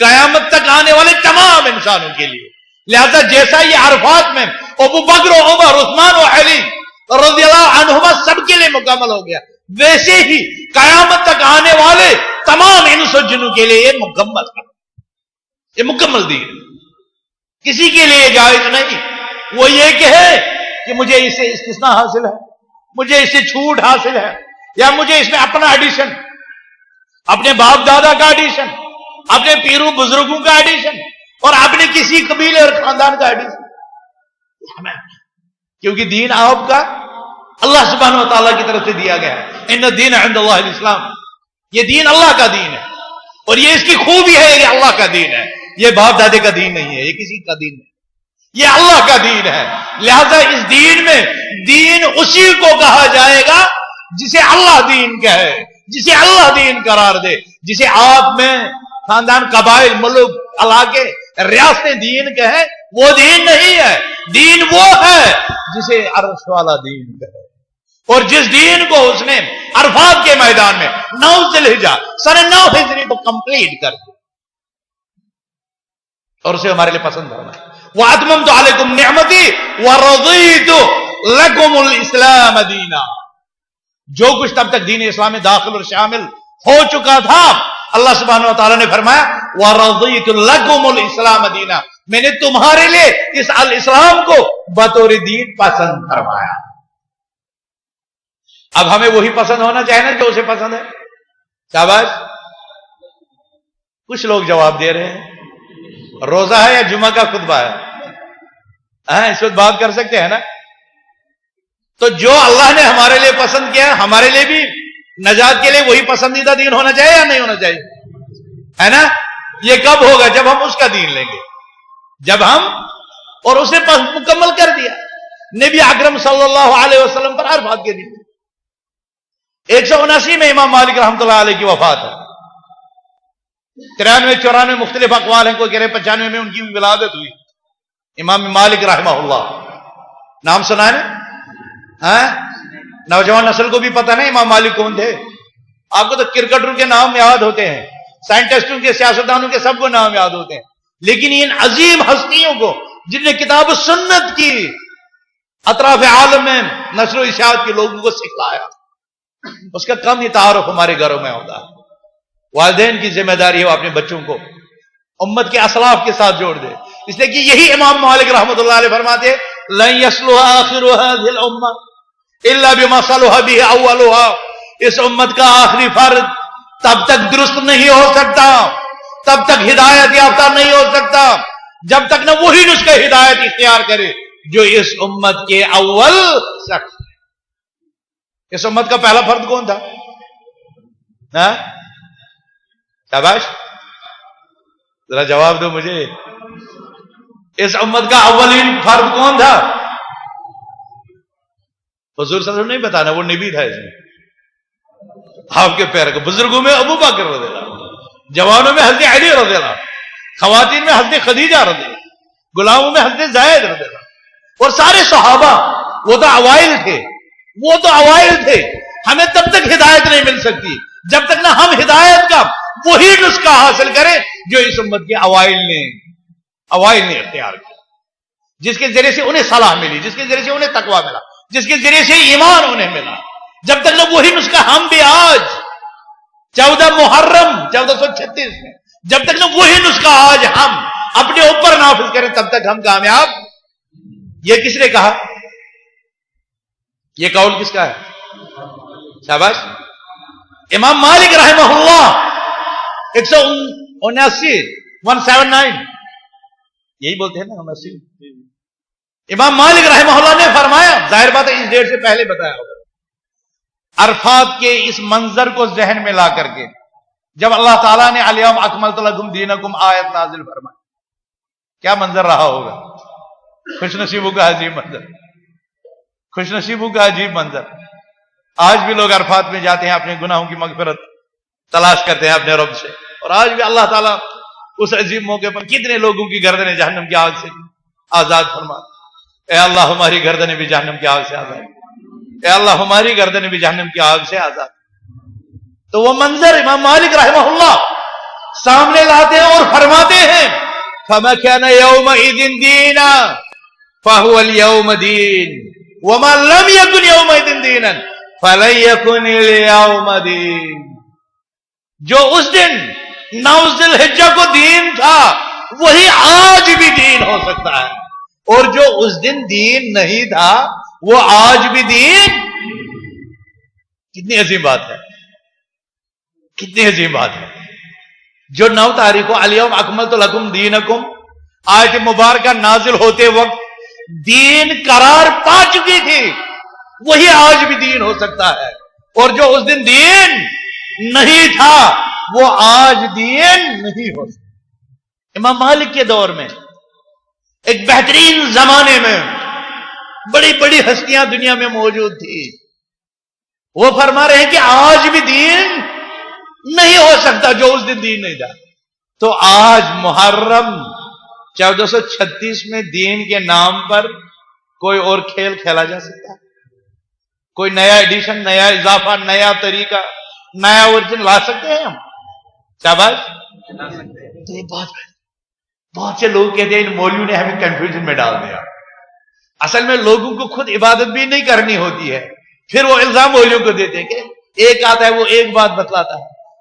قیامت تک آنے والے تمام انسانوں کے لیے، لہذا جیسا یہ عرفات میں ابو بکر و عمر، عثمان و علی رضی اللہ عنہما سب کے لیے مکمل ہو گیا، ویسے ہی قیامت تک آنے والے تمام انس و جنوں کے لیے یہ مکمل ہے، یہ مکمل دین، کسی کے لیے جائز نہیں وہ یہ کہے کہ مجھے اس سے استثناء حاصل ہے، مجھے اس سے چھوٹ حاصل ہے، یا مجھے اس میں اپنا ایڈیشن، اپنے باپ دادا کا ایڈیشن، اپنے پیروں بزرگوں کا ایڈیشن، اور اپنے کسی قبیلے اور خاندان کا ایڈیشن، کیونکہ دین آپ کا اللہ سبحانہ و تعالیٰ کی طرف سے دیا گیا ہے، ان الدین عند اللہ الاسلام، یہ دین اللہ کا دین ہے، اور یہ اس کی خوبی ہے، یہ اللہ کا دین ہے، یہ باپ دادے کا دین نہیں ہے، یہ کسی کا دین نہیں، یہ اللہ کا دین ہے، لہذا اس دین میں دین اسی کو کہا جائے گا جسے اللہ دین کہے، جسے اللہ دین قرار دے، جسے آپ میں خاندان، قبائل، ملک، علاقے، ریاستیں دین کہے، وہ دین نہیں ہے، دین وہ ہے جسے عرش والا دین کہے، اور جس دین کو اس نے عرفات کے میدان میں 9 ذی الحجہ سنہ 9 ہجری کو کمپلیٹ کر دیا اور اسے ہمارے لیے پسند کرنا ہے۔ وَأَتْمَمْتُ عَلَيْكُمْ نِعْمَتِي وَرَضِيتُ لَكُمُ الْإِسْلَامَ دِينًا، جو کچھ تب تک دین اسلام میں داخل اور شامل ہو چکا تھا، اللہ سبحانہ و تعالیٰ نے فرمایا وَرَضِيتُ لَكُمُ الْإِسْلَامَ دِينًا، میں نے تمہارے لیے اس الاسلام کو بطور دین پسند فرمایا۔ اب ہمیں وہی پسند ہونا چاہیے نا جو اسے پسند ہے، شاباش۔ کچھ لوگ جواب دے رہے ہیں روزہ ہے یا جمعہ کا خطبہ ہے؟ اس وقت بات کر سکتے ہیں نا؟ تو جو اللہ نے ہمارے لیے پسند کیا ہمارے لیے بھی نجات کے لیے وہی پسندیدہ دین ہونا چاہیے یا نہیں ہونا چاہیے؟ ہے نا؟ یہ کب ہوگا؟ جب ہم اس کا دین لیں گے، جب ہم اور اسے مکمل کر دیا۔ نبی اکرم صلی اللہ علیہ وسلم پر ہر بات کے دین 179 میں امام مالک رحمۃ اللہ علیہ کی وفات ہے۔ 93 94 مختلف اقوال ہیں، کوئی کہہ رہے 95 میں ان کی ولادت ہوئی۔ امام مالک رحمہ اللہ، نام سنا ہے نا؟ نوجوان نسل کو بھی پتہ نہیں امام مالک کون تھے؟ آپ کو تو کرکٹروں کے نام یاد ہوتے ہیں، سائنٹسٹوں کے، سیاستدانوں کے، سب کو نام یاد ہوتے ہیں، لیکن ان عظیم ہستیوں کو جن نے کتاب و سنت کی اطراف عالم میں نشر و اشاعت کے لوگوں کو سکھلایا، اس کا کم ہی تعارف ہمارے گھروں میں ہوتا ہے۔ والدین کی ذمہ داری ہے وہ اپنے بچوں کو امت کے اسلاف کے ساتھ جوڑ دے، اس لیے کہ یہی امام مالک رحمۃ اللہ علیہ فرماتے لن يصلح آخر هذه الامه الا بما صلح به اولها، اس امت کا آخری فرد تب تک درست نہیں ہو سکتا، تب تک ہدایت یافتہ نہیں ہو سکتا جب تک نہ وہی نسخہ ہدایت اختیار کرے جو اس امت کے اول شخص۔ اس امت کا پہلا فرد کون تھا؟ شاباش، ذرا جواب دو مجھے، اس امت کا اولین فرد کون تھا؟ حضور صلی اللہ علیہ وسلم نہیں بتانا، وہ نبی تھا اس میں۔ آپ کے پیر کو بزرگوں میں ابو بکر رضی اللہ عنہ، جوانوں میں حضرت علی رضی اللہ عنہ، خواتین میں حضرت خدیجہ رضی اللہ عنہ، غلاموں میں حضرت زید رضی اللہ عنہ، اور سارے صحابہ۔ وہ تو اوائل تھے، وہ تو اوائل تھے۔ ہمیں تب تک ہدایت نہیں مل سکتی جب تک نہ ہم ہدایت کا وہی نسخہ حاصل کریں جو اس امت کے اوائل نے اختیار کیا، جس کے ذریعے سے انہیں صلاح ملی، جس کے ذریعے سے انہیں تقویٰ ملا، جس کے ذریعے سے ایمان انہیں ملا۔ جب تک نہ وہی نسخہ ہم بھی آج 14 محرم 1436 میں جب تک نہ وہی نسخہ آج ہم اپنے اوپر نافذ کریں تب تک ہم کامیاب۔ یہ کس نے کہا؟ یہ قول کس کا ہے؟ شاباش، امام مالک رحمہ اللہ 179 یہی بولتے ہیں نا 79۔ امام مالک رحمہ اللہ نے فرمایا، ظاہر بات ہے اس ڈیٹ سے پہلے بتایا ہوگا، عرفات کے اس منظر کو ذہن میں لا کر کے جب اللہ تعالیٰ نے الیوم اکملت لکم دینکم آیت نازل فرمائی، کیا منظر رہا ہوگا؟ خوش نصیبوں کا عجیب منظر، خوش نصیبوں کا عجیب منظر۔ آج بھی لوگ عرفات میں جاتے ہیں، اپنے گناہوں کی مغفرت تلاش کرتے ہیں اپنے رب سے، اور آج بھی اللہ تعالیٰ اس عظیم موقع پر کتنے لوگوں کی گردنیں جہنم کی آگ سے آزاد فرما۔ اے اللہ ہماری گردنیں بھی جہنم کی آگ سے آزاد، اے اللہ ہماری گردنیں بھی جہنم کی آگ سے آزاد۔ تو وہ منظر امام مالک رحمہ اللہ سامنے لاتے ہیں اور فرماتے ہیں فَمَا كَانَ يَوْمَئِذٍ دِينًا فَهُوَ الْيَوْمَ دِينٌ وَمَا لَمْ يَكُنْ يَوْمَئِذٍ دِينًا فَلَنْ يَكُنِ الْيَوْمَ دِينٌ۔ جو اس دن 9 ذی الحجہ کو دین تھا وہی آج بھی دین ہو سکتا ہے، اور جو اس دن دین نہیں تھا وہ آج بھی دین۔ کتنی عظیم بات ہے، کتنی عظیم بات ہے۔ جو 9 تاریخ کو الیوم اکملت لکم دینکم آیت مبارکہ نازل ہوتے وقت دین قرار پا چکی تھی وہی آج بھی دین ہو سکتا ہے، اور جو اس دن دین نہیں تھا وہ آج دین نہیں ہو سکتا۔ امام مالک کے دور میں ایک بہترین زمانے میں بڑی بڑی ہستیاں دنیا میں موجود تھی، وہ فرما رہے ہیں کہ آج بھی دین نہیں ہو سکتا جو اس دن دین نہیں تھا۔ تو آج محرم 1436 میں دین کے نام پر کوئی اور کھیل کھیلا جا سکتا ہے؟ کوئی نیا ایڈیشن، نیا اضافہ، نیا طریقہ، نیا ورژن لا سکتے ہیں ہم؟ شاباش، لا سکتے ہیں۔ تو یہ بہت سے لوگ کہتے ہیں ان مولویوں نے ہمیں کنفیوژن میں ڈال دیا۔ اصل میں لوگوں کو خود عبادت بھی نہیں کرنی ہوتی ہے، پھر وہ الزام مولویوں کو دیتے ہیں کہ ایک آتا ہے وہ ایک بات بتلاتا ہے،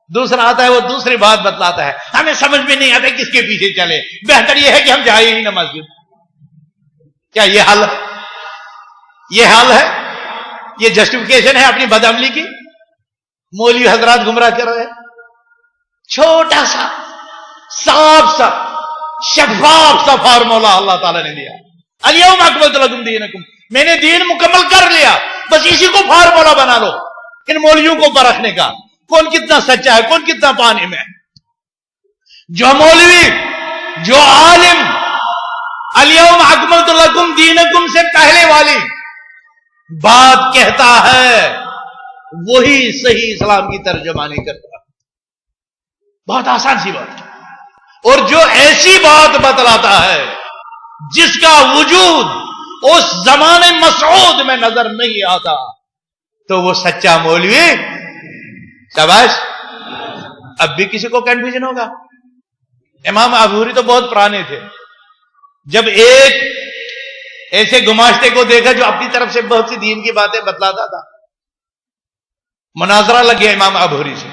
دوسرا آتا ہے وہ دوسری بات بتلاتا ہے، ہمیں سمجھ میں نہیں آتا کس کے پیچھے چلے، بہتر یہ ہے کہ ہم جائیں ہی نہ مسجد۔ کیا یہ حل ہے؟ یہ حل ہے؟ یہ جسٹیفیکیشن ہے اپنی بدعملی کی؟ مولوی حضرات گمراہ کر رہے ہیں۔ چھوٹا سا صاف سا شفاف سا فارمولہ اللہ تعالیٰ نے دیا، الیوم اکملت لکم دینکم، میں نے دین مکمل کر لیا. بس اسی کو فارمولا بنا لو ان مولویوں کو پرکھنے کا، کون کتنا سچا ہے، کون کتنا پانی میں. جو مولوی، جو عالم الیوم اکملت لکم دینکم سے پہلے والی بات کہتا ہے وہی صحیح اسلام کی ترجمانی کرتا. بہت آسان سی بات. اور جو ایسی بات بتلاتا ہے جس کا وجود اس زمانے مسعود میں نظر نہیں آتا، تو وہ سچا مولوی. شاباش. اب بھی کسی کو کنفیوژن ہوگا. امام ابوری تو بہت پرانے تھے. جب ایک ایسے گماشتے کو دیکھا جو اپنی طرف سے بہت سی دین کی باتیں بتلاتا تھا، مناظرہ لگ گیا امام ابوری سے.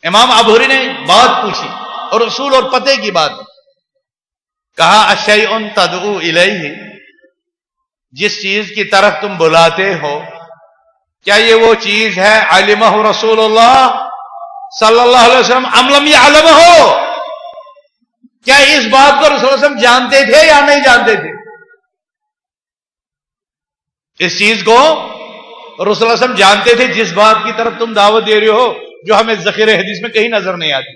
امام ابوری نے بات پوچھی اور اصول اور پتے کی بات کہا، اشیء تدعو الیہ، جس چیز کی طرف تم بلاتے ہو کیا یہ وہ چیز ہے علمہ رسول اللہ صلی اللہ علیہ وسلم ام لم یعلمہ؟ کیا اس بات کو رسول اللہ علیہ وسلم جانتے تھے یا نہیں جانتے تھے؟ اس چیز کو رسول اللہ علیہ وسلم جانتے تھے جس بات کی طرف تم دعوت دے رہے ہو، جو ہمیں ذخیرہ حدیث میں کہیں نظر نہیں آتی،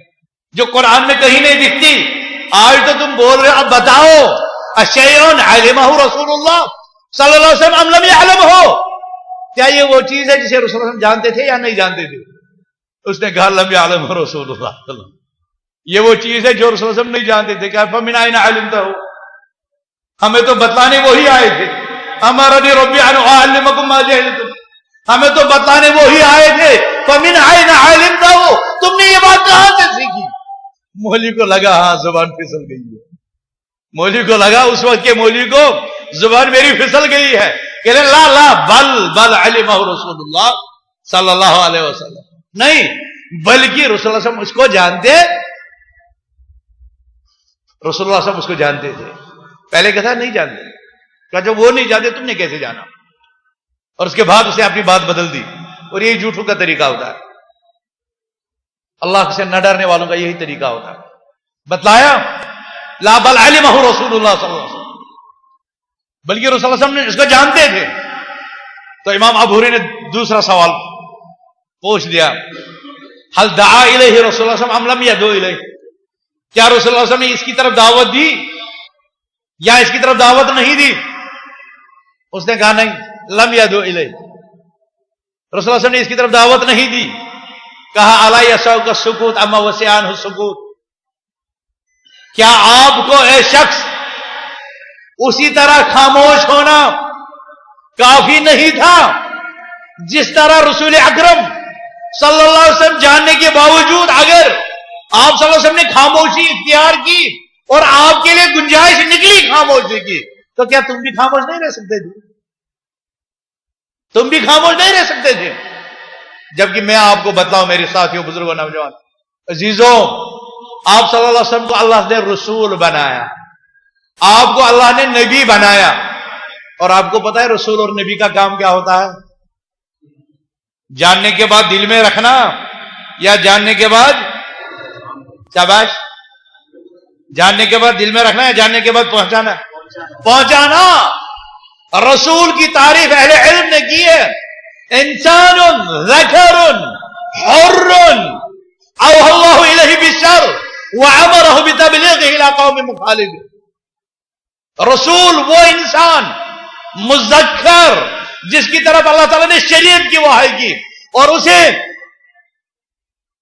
جو قرآن میں کہیں نہیں دکھتی. آج تو تم بول رہے ہو. اب بتاؤ، اشیء علمہ رسول اللہ صلی اللہ علیہ وسلم ام لم یعلمہ، کیا یہ وہ چیز ہے جسے رسول اللہ علیہ وسلم جانتے تھے یا نہیں جانتے تھے؟ اس نے کہا لم یعلمہ رسول اللہ، یہ وہ چیز ہے جو رسول اللہ علیہ وسلم نہیں جانتے تھے. کہا فمن أين علمته، ہمیں تو بتلانے وہی آئے تھے. امرنی ربی ان اعلمکم ما جہلتم، ہمیں تو بتلانے وہی آئے تھے. فمن أين علمته، تم نے یہ بات کہاں سے سیکھی؟ مولوی کو لگا ہاں زبان پھسل گئی ہے. مولوی کو لگا، اس وقت کے مولوی کو زبان میری پھسل گئی ہے. کہ لا لا بل علمہ رسول اللہ صلی اللہ علیہ وسلم، نہیں بلکہ رسول اللہ صلی اللہ علیہ وسلم اس کو جانتے، رسول اللہ صلی اللہ علیہ وسلم اس کو جانتے تھے. پہلے کہا نہیں جانتے. کہا جب وہ نہیں جانتے تم نے کیسے جانا؟ اور اس کے بعد اسے اپنی بات بدل دی. اور یہی جھوٹوں کا طریقہ ہوتا ہے. اللہ سے نہ ڈرنے والوں کا یہی طریقہ ہوتا ہے. بتلایا لا بل علمہ رسول اللہ صلی اللہ علیہ وسلم، بلکہ رسول اللہ صلی اللہ علیہ وسلم نے اس کو جانتے تھے. تو امام ابوری نے دوسرا سوال پوچھ دیا، حل دعا الیہ رسول اللہ صلی اللہ علیہ وسلم ام لم یدعو الیہ، کیا رسول اللہ صلی اللہ علیہ وسلم نے اس کی طرف دعوت دی یا اس کی طرف دعوت نہیں دی؟ اس نے کہا نہیں، لم یدعو الیہ، رسول اللہ صلی اللہ علیہ وسلم نے اس کی طرف دعوت نہیں دی. کہا الا یسعک السکوت اما وسع عنہ السکوت، کیا آپ کو اے شخص اسی طرح خاموش ہونا کافی نہیں تھا جس طرح رسول اکرم صلی اللہ علیہ وسلم جاننے کے باوجود اگر آپ صلی اللہ علیہ وسلم نے خاموشی اختیار کی اور آپ کے لیے گنجائش نکلی خاموشی کی، تو کیا تم بھی خاموش نہیں رہ سکتے تھے؟ تم بھی خاموش نہیں رہ سکتے تھے؟ جبکہ میں آپ کو بتلاؤں میرے ساتھیوں، بزرگوں، نوجوان عزیزوں، آپ صلی اللہ علیہ وسلم کو اللہ نے رسول بنایا، آپ کو اللہ نے نبی بنایا. اور آپ کو پتا ہے رسول اور نبی کا کام کیا ہوتا ہے؟ جاننے کے بعد دل میں رکھنا یا جاننے کے بعد، شاباش، جاننے کے بعد دل میں رکھنا یا جاننے کے بعد پہنچانا؟ پہنچانا. رسول کی تعریف اہل علم نے کی ہے، انسان ذکر حر اوحى الله اليه بالشر وامره بتبلیغه الى قوم مخالف. رسول وہ انسان مذکر جس کی طرف اللہ تعالیٰ نے شریعت کی وحی کی اور اسے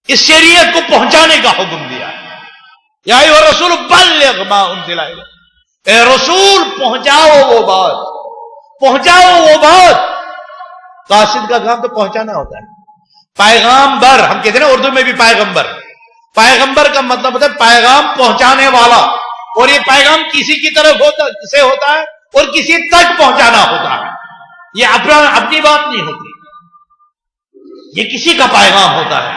اس شریعت کو پہنچانے کا حکم دیا. یا ایھا الرسول بلغ ما انزل الیک، اے رسول پہنچاؤ وہ بات، پہنچاؤ وہ بات. قاصد کا کام تو پہنچانا ہوتا ہے. پیغامبر ہم کہتے ہیں نا اردو میں بھی پیغمبر، پیغمبر کا مطلب ہوتا ہے پیغام پہنچانے والا. اور یہ پیغام کسی کی طرف سے ہوتا ہے اور کسی تک پہنچانا ہوتا ہے. یہ اپنی بات نہیں ہوتی، یہ کسی کا پیغام ہوتا ہے.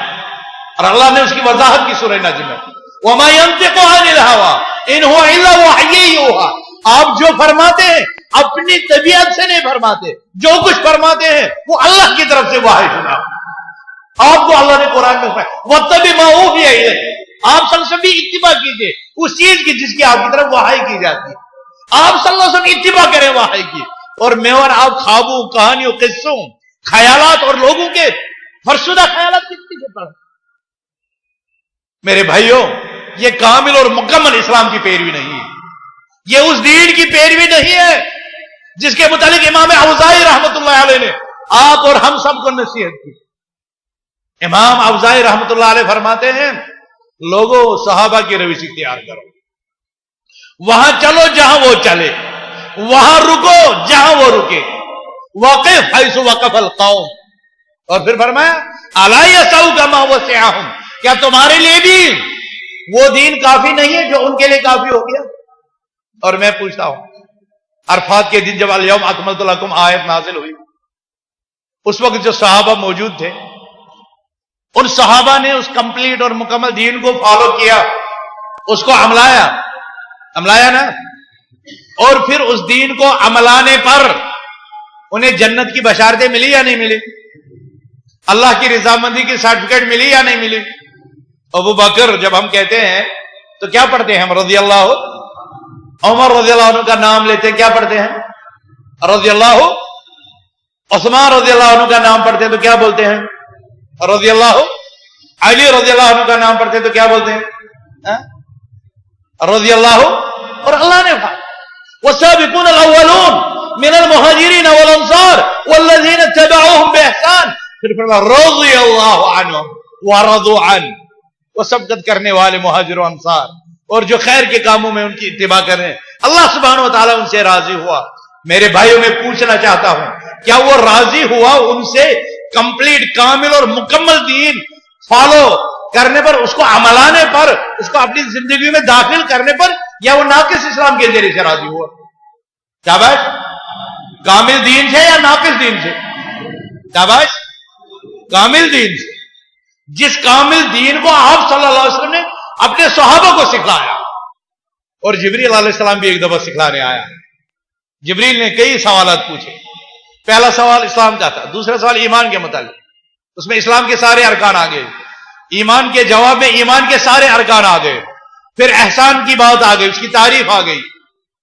اور اللہ نے اس کی وضاحت کی سورہ نجم میں، وَمَا يَنطِقُ عَنِ الْهَوَىٰ إِنْ هُوَ إِلَّا وَحْيٌ يُوحَىٰ. آپ جو فرماتے ہیں اپنی طبیعت سے نہیں فرماتے، جو کچھ فرماتے ہیں وہ اللہ کی طرف سے وحی سنا. آپ کو اللہ نے قرآن میں فرمایا وَاتَّبِعْ مَا أُوحِیَ إِلَیْکَ، آپ صلی اللہ علیہ وسلم بھی اتباع کیجئے اس چیز کی جس کی آپ کی طرف وحی کی جاتی ہے. آپ صلی اللہ علیہ وسلم اتباع کریں وحی کی، اور میں اور آپ خوابوں، کہانیوں، قصوں، خیالات اور لوگوں کے فرسودہ خیالات کے پیچھے پڑے۔ میرے بھائیوں، یہ کامل اور مکمل اسلام کی پیروی نہیں ہے، یہ اس دین کی پیروی نہیں ہے جس کے متعلق امام اوزاعی رحمت اللہ علیہ نے آپ اور ہم سب کو نصیحت کی۔ امام اوزاعی رحمت اللہ علیہ فرماتے ہیں، لوگوں صحابہ کی روش اختیار کرو، وہاں چلو جہاں وہ چلے، وہاں رکو جہاں وہ رکے، وقف حیث وقف القوم۔ اور پھر فرمایا الا یسعک ما وسعہم، کیا تمہارے لیے بھی وہ دین کافی نہیں ہے جو ان کے لیے کافی ہو گیا؟ اور میں پوچھتا ہوں، عرفات کے دن جب الیوم اکملت لکم آیت نازل ہوئی، اس وقت جو صحابہ موجود تھے، ان صحابہ نے اس کمپلیٹ اور مکمل دین کو فالو کیا، اس کو عملایا نا، اور پھر اس دین کو عملانے پر انہیں جنت کی بشارتیں ملی یا نہیں ملی؟ اللہ کی رضامندی کی سرٹیفکیٹ ملی یا نہیں ملی؟ ابو بکر جب ہم کہتے ہیں تو کیا پڑھتے ہیں ہم؟ رضی اللہ، عمر رضی اللہ عنہ کا نام لیتے ہیں، کیا پڑھتے ہیں؟ رضی اللہ۔ عثمان رضی اللہ عنہ کا نام پڑھتے ہیں تو کیا بولتے ہیں؟ رضی اللہ۔ علی رضی اللہ عنہ کا نام پڑھتے ہیں تو کیا بولتے ہیں؟ رضی اللہ۔ اور اللہ نے کہا والسابقون الاولون من المہاجرین والانصار والذین اتبعوهم باحسان، پھر فرمایا رضی اللہ عنہم ورضوا عنہ، وہ سبقت کرنے والے مہاجر و انصار اور جو خیر کے کاموں میں ان کی اتباع کر رہے ہیں، اللہ سبحانہ و تعالیٰ ان سے راضی ہوا۔ میرے بھائیوں میں پوچھنا چاہتا ہوں، کیا وہ راضی ہوا ان سے کمپلیٹ، کامل اور مکمل دین فالو کرنے پر، اس کو عملانے پر، اس کو اپنی زندگی میں داخل کرنے پر، یا وہ ناقص اسلام کے ذریعے سے راضی ہوا؟ شاباش، کامل دین سے یا ناقص دین سے؟ شاباش، کامل دین سے، جس کامل دین کو آپ صلی اللہ علیہ وسلم نے اپنے صحابہ کو سکھلایا، اور جبریل علیہ السلام بھی ایک دفعہ سکھلانے آیا۔ جبریل نے کئی سوالات پوچھے، پہلا سوال اسلام کا تھا، دوسرا سوال ایمان کے متعلق، اس میں اسلام کے سارے ارکان آ گئے، ایمان کے جواب میں ایمان کے سارے ارکان آ گئے، پھر احسان کی بات آ گئی، اس کی تعریف آ گئی،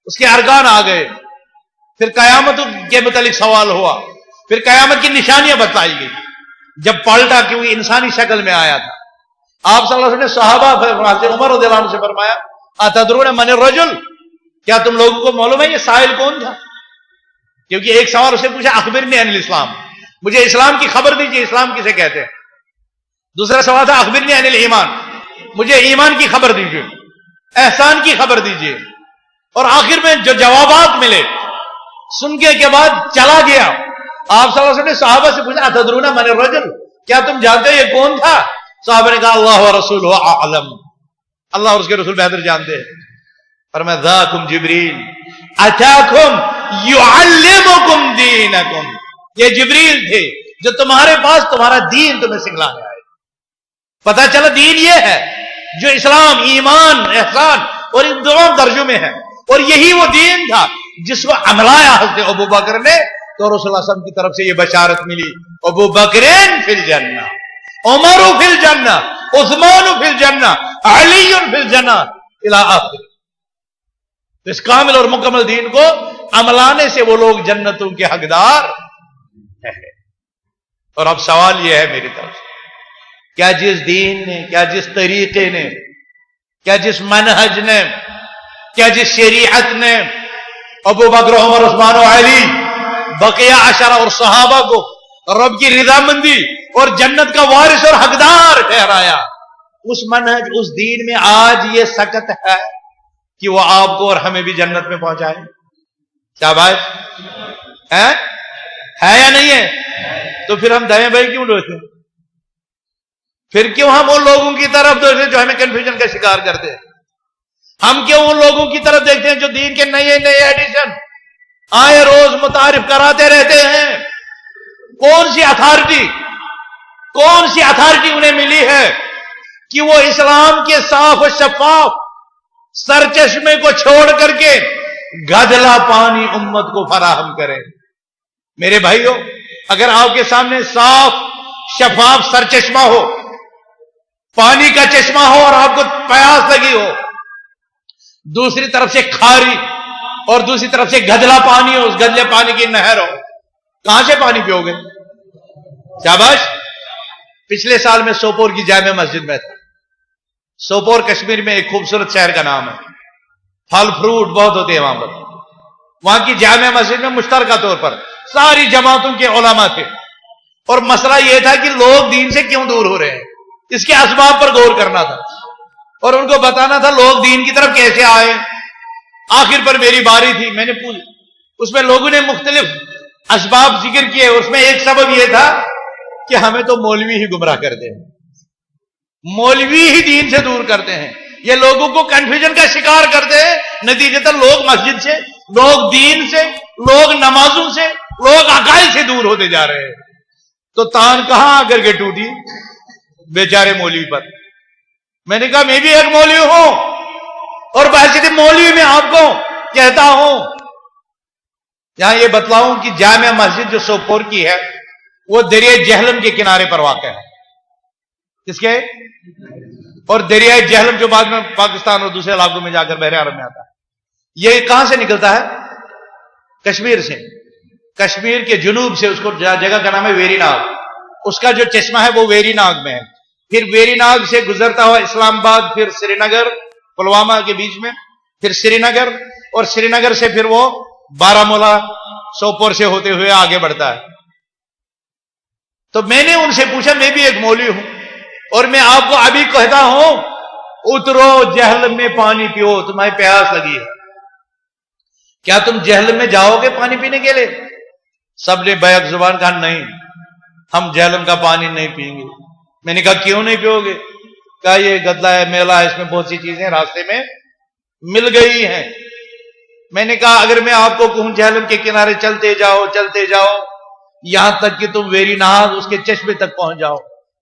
اس کے ارکان آ گئے، پھر قیامت کے متعلق سوال ہوا، پھر قیامت کی نشانیاں بتائی گئی، جب پلٹا کیونکہ انسانی شکل میں آیا تھا۔ آپ صلی اللہ علیہ وسلم نے صحابہ عمر رضی اللہ عنہ سے فرمایا اتدرون من الرجل، کیا تم لوگوں کو معلوم ہے یہ سائل کون تھا؟ کیونکہ ایک سوال اسے پوچھا اخبرنی عن الاسلام، مجھے اسلام کی خبر دیجیے، اسلام کسے کہتے ہیں؟ دوسرا سوال تھا اخبرنی عن الایمان، مجھے ایمان کی خبر دیجیے، احسان کی خبر دیجیے، اور آخر میں جو جوابات ملے سننے کے بعد چلا گیا۔ آپ صلی اللہ علیہ وسلم نے صحابہ سے پوچھا اتدرون من الرجل، کیا تم جانتے یہ کون تھا؟ صحابہ نے کہا اللہ ورسولہ اعلم، اللہ اور اس کے رسول بہتر جانتے ہیں۔ فرمایا ذاکم جبریل اتاکم یعلمکم دینکم، یہ جبریل تھے جو تمہارے پاس تمہارا دین تمہیں سکھلانے آئے۔ پتہ چلا دین یہ ہے جو اسلام، ایمان، احسان اور ان دونوں درجوں میں ہے، اور یہی وہ دین تھا جس کو عملایا حضرت ابو بکر نے، تو رسول اللہ صلی اللہ علیہ وسلم کی طرف سے یہ بشارت ملی ابو بکرین فی الجنہ، عمر فی الجنہ، عثمان فی الجنہ، علی فی الجنہ الی آخر۔ اس کامل اور مکمل دین کو عملانے سے وہ لوگ جنتوں کے حقدار ہیں۔ اور اب سوال یہ ہے میری طرف سے، کیا جس دین نے، کیا جس طریقے نے، کیا جس منہج نے، کیا جس شریعت نے ابو بکر، عمر، عثمان و علی، بقیہ عشرہ اور صحابہ کو رب کی رضامندی اور جنت کا وارث اور حقدار ٹھہرایا، اس منہج، اس دین میں آج یہ سکت ہے کہ وہ آپ کو اور ہمیں بھی جنت میں پہنچائے؟ شاباش، ہے یا نہیں ہے؟ تو پھر ہم دائیں بھائی کیوں ڈوتے؟ پھر کیوں ہم ان لوگوں کی طرف دیکھتے ہیں جو ہمیں کنفیوژن کا شکار کرتے ہیں؟ ہم کیوں ان لوگوں کی طرف دیکھتے ہیں جو دین کے نئے نئے ایڈیشن آئے روز متعارف کراتے رہتے ہیں؟ کون سی اتھارٹی انہیں ملی ہے کہ وہ اسلام کے صاف و شفاف سرچشمے کو چھوڑ کر کے گدلا پانی امت کو فراہم کریں؟ میرے بھائیوں، اگر آپ کے سامنے صاف شفاف سرچشمہ ہو، پانی کا چشمہ ہو، اور آپ کو پیاس لگی ہو، دوسری طرف سے کھاری اور دوسری طرف سے گدلا پانی ہو، اس گدلے پانی کی نہر ہو، کہاں سے پانی پیو گے؟ شاباش. پچھلے سال میں سوپور کی جامع مسجد میں تھا. سوپور کشمیر میں ایک خوبصورت شہر کا نام ہے، پھل فروٹ بہت ہوتے ہیں وہاں پر. وہاں کی جامع مسجد میں مشترکہ طور پر ساری جماعتوں کے علماء تھے، اور مسئلہ یہ تھا کہ لوگ دین سے کیوں دور ہو رہے ہیں، اس کے اسباب پر غور کرنا تھا اور ان کو بتانا تھا لوگ دین کی طرف کیسے آئے. آخر پر میری باری تھی، میں نے اس میں لوگوں نے مختلف اسباب ذکر کیے. اس میں ایک سبب یہ تھا کہ ہمیں تو مولوی ہی گمراہ کرتے ہیں، مولوی ہی دین سے دور کرتے ہیں، یہ لوگوں کو کنفیوژن کا شکار کرتے ہیں. نتیجتاً لوگ مسجد سے، لوگ دین سے، لوگ نمازوں سے، لوگ عقائد سے دور ہوتے جا رہے ہیں. تو تان کہاں آ کر کے ٹوٹی بیچارے مولوی پر. میں نے کہا میں بھی ایک مولوی ہوں، اور بحثیت مولوی میں آپ کو کہتا ہوں. یہاں یہ بتلاؤں کہ جامع مسجد جو سوپور کی ہے وہ دریائے جہلم کے کنارے پر واقع ہے. کس کے؟ اور دریائے جہلم جو بعد میں پاکستان اور دوسرے علاقوں میں جا کر بحر عرب میں آتا ہے، یہ کہاں سے نکلتا ہے؟ کشمیر سے. کشمیر کے جنوب سے، اس کو جگہ کا نام ہے ویری ناگ. اس کا جو چشمہ ہے وہ ویری ناگ میں ہے. پھر ویری ناگ سے گزرتا ہوا اسلام آباد، پھر سری نگر، پلوامہ کے بیچ میں، پھر سری نگر، اور سری نگر سے پھر وہ بارہ مولہ سوپور سے ہوتے ہوئے آگے بڑھتا ہے. تو میں نے ان سے پوچھا، میں بھی ایک مولوی ہوں اور میں آپ کو ابھی کہتا ہوں اترو جہلم میں پانی پیو، تمہیں پیاس لگی ہے. کیا تم جہلم میں جاؤ گے پانی پینے کے لیے؟ سب نے بیک زبان کہا نہیں، ہم جہلم کا پانی نہیں پیئیں گے. میں نے کہا کیوں نہیں پیو گے؟ کہا یہ گدلا ہے، میلہ ہے، اس میں بہت سی چیزیں راستے میں مل گئی ہیں. میں نے کہا اگر میں آپ کو کہوں جہلم کے کنارے چلتے جاؤ چلتے جاؤ یہاں تک کہ تم ویری ناگ اس کے چشمے تک پہنچ جاؤ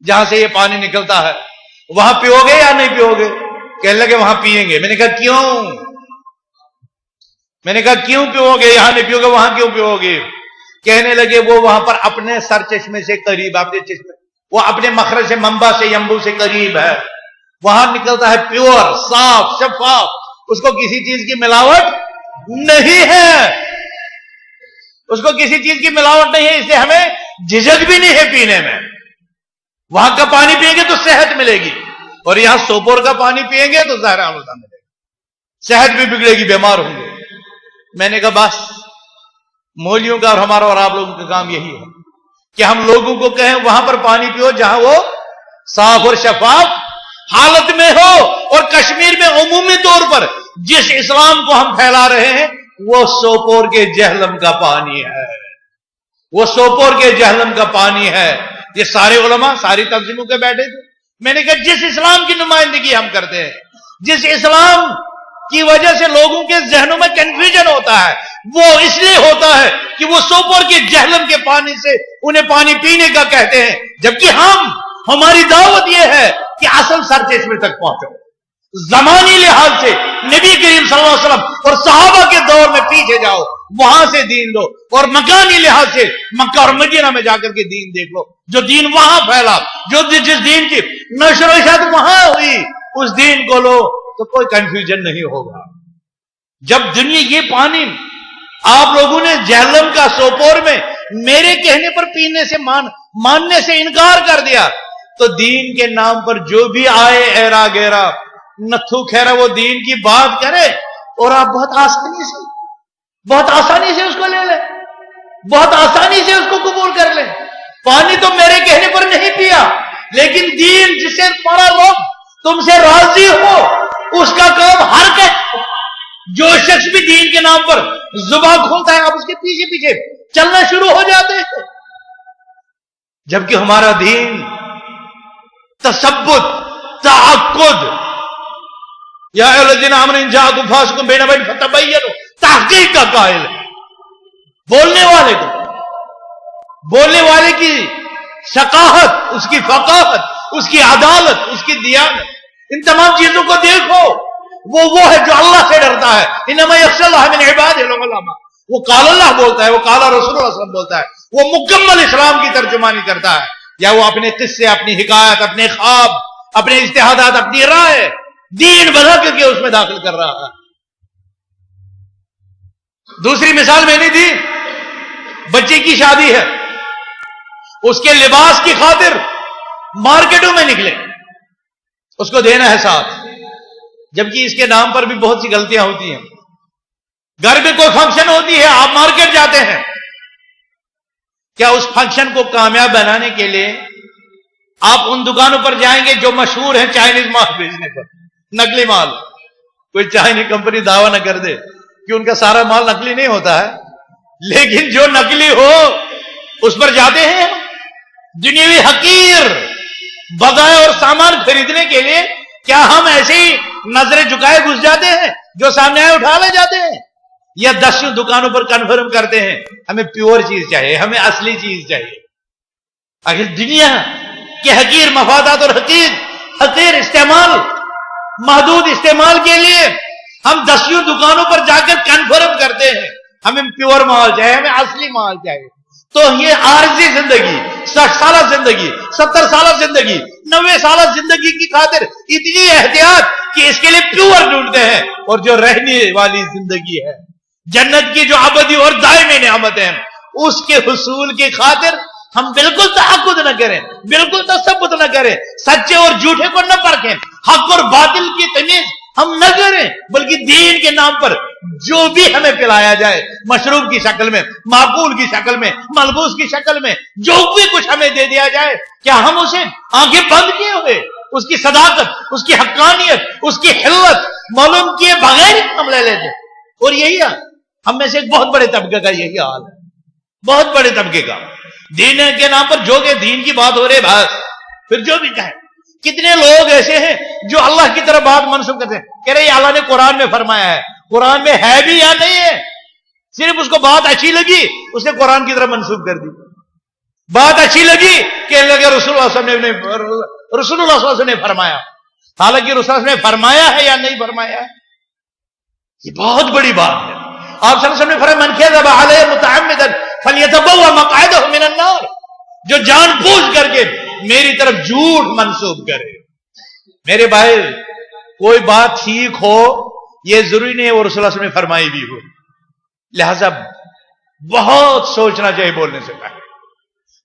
جہاں سے یہ پانی نکلتا ہے، وہاں پیو گے یا نہیں پیو گے؟ کہنے لگے وہاں پیئیں گے. میں نے کہا کیوں؟ میں نے کہا کیوں پیو گے؟ یہاں نہیں پیو گے، وہاں کیوں پیو گے؟ کہنے لگے وہ وہاں پر اپنے سر چشمے سے قریب، اپنے چشمے، وہ اپنے مخرج سے منبع سے یمبو سے قریب ہے، وہاں نکلتا ہے پیور، صاف، شفاف، اس کو کسی چیز کی ملاوٹ نہیں ہے، اس کو کسی چیز کی ملاوٹ نہیں ہے، اس لیے ہمیں جھجک بھی نہیں ہے پینے میں. وہاں کا پانی پیئیں گے تو صحت ملے گی، اور یہاں سوپور کا پانی پیئیں گے تو ظاہر آلودہ ملے گی، صحت بھی بگڑے گی، بیمار ہوں گے. میں نے کہا بس مولیوں کا اور ہمارا اور آپ لوگوں کا کام یہی ہے کہ ہم لوگوں کو کہیں وہاں پر پانی پیو جہاں وہ صاف اور شفاف حالت میں ہو. اور کشمیر میں عمومی طور پر جس اسلام کو ہم پھیلا رہے ہیں وہ سوپور کے جہلم کا پانی ہے، وہ سوپور کے جہلم کا پانی ہے. یہ سارے علماء ساری تنظیموں کے بیٹھے تھے. میں نے کہا جس اسلام کی نمائندگی ہم کرتے ہیں، جس اسلام کی وجہ سے لوگوں کے ذہنوں میں کنفیوژن ہوتا ہے، وہ اس لیے ہوتا ہے کہ وہ سوپور کے جہلم کے پانی سے انہیں پانی پینے کا کہتے ہیں، جبکہ ہماری دعوت یہ ہے کہ اصل سر چشمے تک پہنچو. زمانی لحاظ سے نبی کریم صلی اللہ علیہ وسلم اور صحابہ کے دور میں پیچھے جاؤ، وہاں سے دین لو، اور مکانی لحاظ سے مکہ اور مدینہ میں جا کر کے دین دیکھ لو. جو دین وہاں پھیلا، جس دین کی نشر و اشاعت وہاں ہوئی، اس دین کو لو تو کوئی کنفیوژن نہیں ہوگا. جب دنیا یہ پانی آپ لوگوں نے جہلم کا سوپور میں میرے کہنے پر پینے سے ماننے سے انکار کر دیا، تو دین کے نام پر جو بھی آئے ایرا گیرا نتھو خیرا وہ دین کی بات کرے اور آپ بہت آسانی سے اس کو لے لیں، بہت آسانی سے اس کو قبول کر لیں. پانی تو میرے کہنے پر نہیں پیا، لیکن دین جسے پڑا لوگ تم سے راضی ہو اس کا کام ہر کہ جو شخص بھی دین کے نام پر زبان کھولتا ہے آپ اس کے پیچھے پیچھے چلنا شروع ہو جاتے ہیں. جبکہ ہمارا دین تثبت، تعقد، یا ایھا الذین آمنوا ان جاءکم فاسق بنبأ فتبینوا، تحقیق کا قائل ہے. بولنے والے کی ثقافت، اس کی فقاہت، اس کی عدالت، اس کی دیانت، ان تمام چیزوں کو دیکھو. وہ ہے جو اللہ سے ڈرتا ہے. انما یخشی اللہ من عبادہ العلماء. وہ قال اللہ بولتا ہے، وہ قال رسول اللہ صلی اللہ علیہ وسلم بولتا ہے، وہ مکمل اسلام کی ترجمانی کرتا ہے. یا وہ اپنے قصے، اپنی حکایت، اپنے خواب، اپنے اجتہادات، اپنی رائے دین بنا کر کے اس میں داخل کر رہا ہے. دوسری مثال میں نے دی، بچے کی شادی ہے، اس کے لباس کی خاطر مارکیٹوں میں نکلے، اس کو دینا ہے ساتھ، جبکہ اس کے نام پر بھی بہت سی غلطیاں ہوتی ہیں۔ گھر میں کوئی فنکشن ہوتی ہے، آپ مارکیٹ جاتے ہیں، کیا اس فنکشن کو کامیاب بنانے کے لیے آپ ان دکانوں پر جائیں گے جو مشہور ہیں چائنیز مال بیچنے پر، نقلی مال؟ کوئی چائنیز کمپنی دعویٰ نہ کر دے کہ ان کا سارا مال نقلی نہیں ہوتا ہے، لیکن جو نقلی ہو اس پر جاتے ہیں۔ دنیاوی حقیر بغائے اور سامان خریدنے کے لیے کیا ہم ایسے ہی نظریں جھکائے گھس جاتے ہیں، جو سامنے آئے اٹھا لے جاتے ہیں، یا 10 دکانوں پر کنفرم کرتے ہیں ہمیں پیور چیز چاہیے، ہمیں اصلی چیز چاہیے؟ اگر دنیا کے حقیر مفادات اور حقیر استعمال، محدود استعمال کے لیے ہم 10 دکانوں پر جا کر کنفرم کرتے ہیں ہمیں پیور مال چاہیے، ہمیں اصلی مال چاہیے، تو یہ عارضی زندگی، 60 سالہ زندگی، 70 سالہ زندگی، 90 سالہ زندگی کی خاطر اتنی احتیاط کہ اس کے لیے پیور ڈھونڈتے ہیں، اور جو رہنے والی زندگی ہے، جنت کی جو ابدی اور دائمی نعمت ہے، اس کے حصول کی خاطر ہم بالکل تعقد نہ کریں، بالکل تثبت نہ کریں، سچے اور جھوٹے کو نہ پرکھیں، حق اور باطل کی تمیز ہم نہ کریں، بلکہ دین کے نام پر جو بھی ہمیں پلایا جائے، مشروب کی شکل میں، معقول کی شکل میں، ملبوس کی شکل میں، جو بھی کچھ ہمیں دے دیا جائے، کیا ہم اسے آنکھیں بند کیے ہوئے اس کی صداقت، اس کی حقانیت، اس کی حلت معلوم کیے بغیر ہم لے لیتے؟ اور یہی ہے ہم میں سے ایک بہت بڑے طبقے کا یہی حال ہے، بہت بڑے طبقے کا۔ دین کے نام پر جو کہ دین کی بات ہو رہی بس، پھر جو بھی کہیں، کتنے لوگ ایسے ہیں جو اللہ کی طرف بات منسوخ کرتے ہیں، کہہ رہے اللہ نے قرآن میں فرمایا ہے، قرآن میں ہے بھی یا نہیں ہے، صرف اس کو بات اچھی لگی اس نے قرآن کی طرف منسوخ کر دی، بات اچھی لگی کہ اللہ کے رسول اللہ صلی اللہ علیہ وسلم نے فرمایا، حالانکہ رسول اللہ نے فرمایا ہے یا نہیں فرمایا ہے، یہ بہت بڑی بات ہے۔ آپ صلی اللہ علیہ وسلم نے فرمایا من کذب علی متعمدا فلیتبوأ مقعدہ من النار، جو جان بوجھ کر کے میری طرف جھوٹ منسوب کرے۔ میرے بھائی، کوئی بات ٹھیک ہو یہ ضروری نہیں ہے وہ رسول اللہ صلی اللہ علیہ وسلم نے فرمائی بھی ہو، لہذا بہت سوچنا چاہیے بولنے سے پہلے،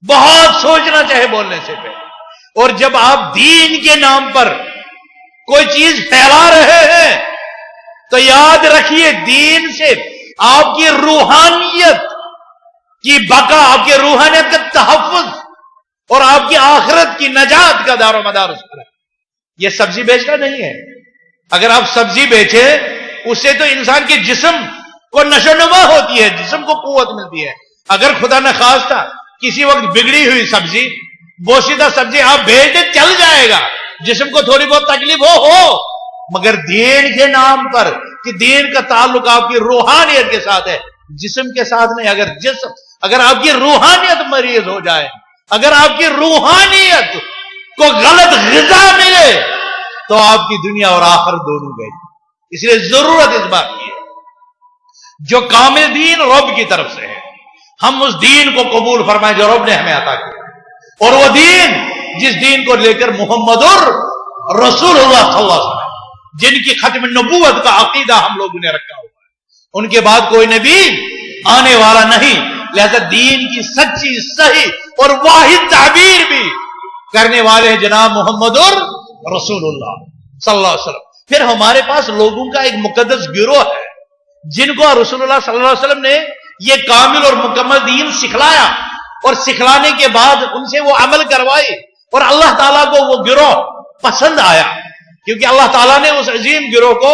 بہت سوچنا چاہیے بولنے سے پہلے۔ اور جب آپ دین کے نام پر کوئی چیز پھیلا رہے ہیں تو یاد رکھیے دین سے آپ کی روحانیت کی بقا، آپ کی روحانیت کا تحفظ اور آپ کی آخرت کی نجات کا دار و مدار اس پر ہے۔ یہ سبزی بیچنا نہیں ہے، اگر آپ سبزی بیچیں اس سے تو انسان کے جسم کو نشو نما ہوتی ہے، جسم کو قوت ملتی ہے۔ اگر خدا نخواستہ کسی وقت بگڑی ہوئی سبزی، بوسیدہ سبزی آپ بیچ دیں چل جائے گا، جسم کو تھوڑی بہت تکلیف ہو، مگر دین کے نام پر کہ دین کا تعلق آپ کی روحانیت کے ساتھ ہے، جسم کے ساتھ نہیں۔ اگر آپ کی روحانیت مریض ہو جائے، اگر آپ کی روحانیت کو غلط غذا ملے تو آپ کی دنیا اور آخرت دونوں گئی۔ اس لیے ضرورت اس بات کی ہے جو کامل دین رب کی طرف سے ہے، ہم اس دین کو قبول فرمائیں جو رب نے ہمیں عطا کیا، اور وہ دین جس دین کو لے کر محمد رسول اللہ صلی اللہ علیہ وسلم جن کی ختم نبوت کا عقیدہ ہم لوگوں نے رکھا ہوا ہے، ان کے بعد کوئی نبی آنے والا نہیں، لہذا دین کی سچی، صحیح اور واحد تعبیر بھی کرنے والے ہیں جناب محمد رسول اللہ صلی اللہ علیہ وسلم۔ پھر ہمارے پاس لوگوں کا ایک مقدس گروہ ہے جن کو رسول اللہ صلی اللہ علیہ وسلم نے یہ کامل اور مکمل دین سکھلایا، اور سکھلانے کے بعد ان سے وہ عمل کروائے، اور اللہ تعالیٰ کو وہ گروہ پسند آیا، کیونکہ اللہ تعالیٰ نے اس عظیم گروہ کو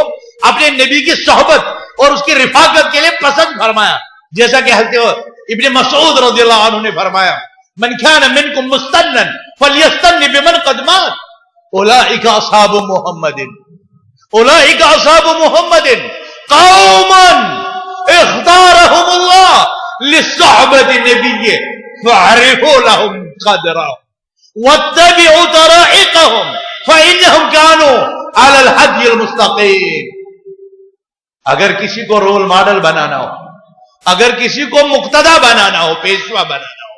اپنے نبی کی صحبت اور اس کی رفاقت کے لیے پسند فرمایا، جیسا کہ حضرت ابن مسعود رضی اللہ عنہ نے فرمایا من كان منكم مستنا فليستن بمن قد مات اولئك اصحاب محمد، اولئك اصحاب محمد قوما اختارهم الله لصحبة نبيه فاعرفوا لهم قدرا واتبعوا طرائقهم فإنهم كانوا على الهدي المستقيم۔ اگر کسی کو رول ماڈل بنانا ہو، اگر کسی کو مقتدا بنانا ہو، پیشوا بنانا ہو،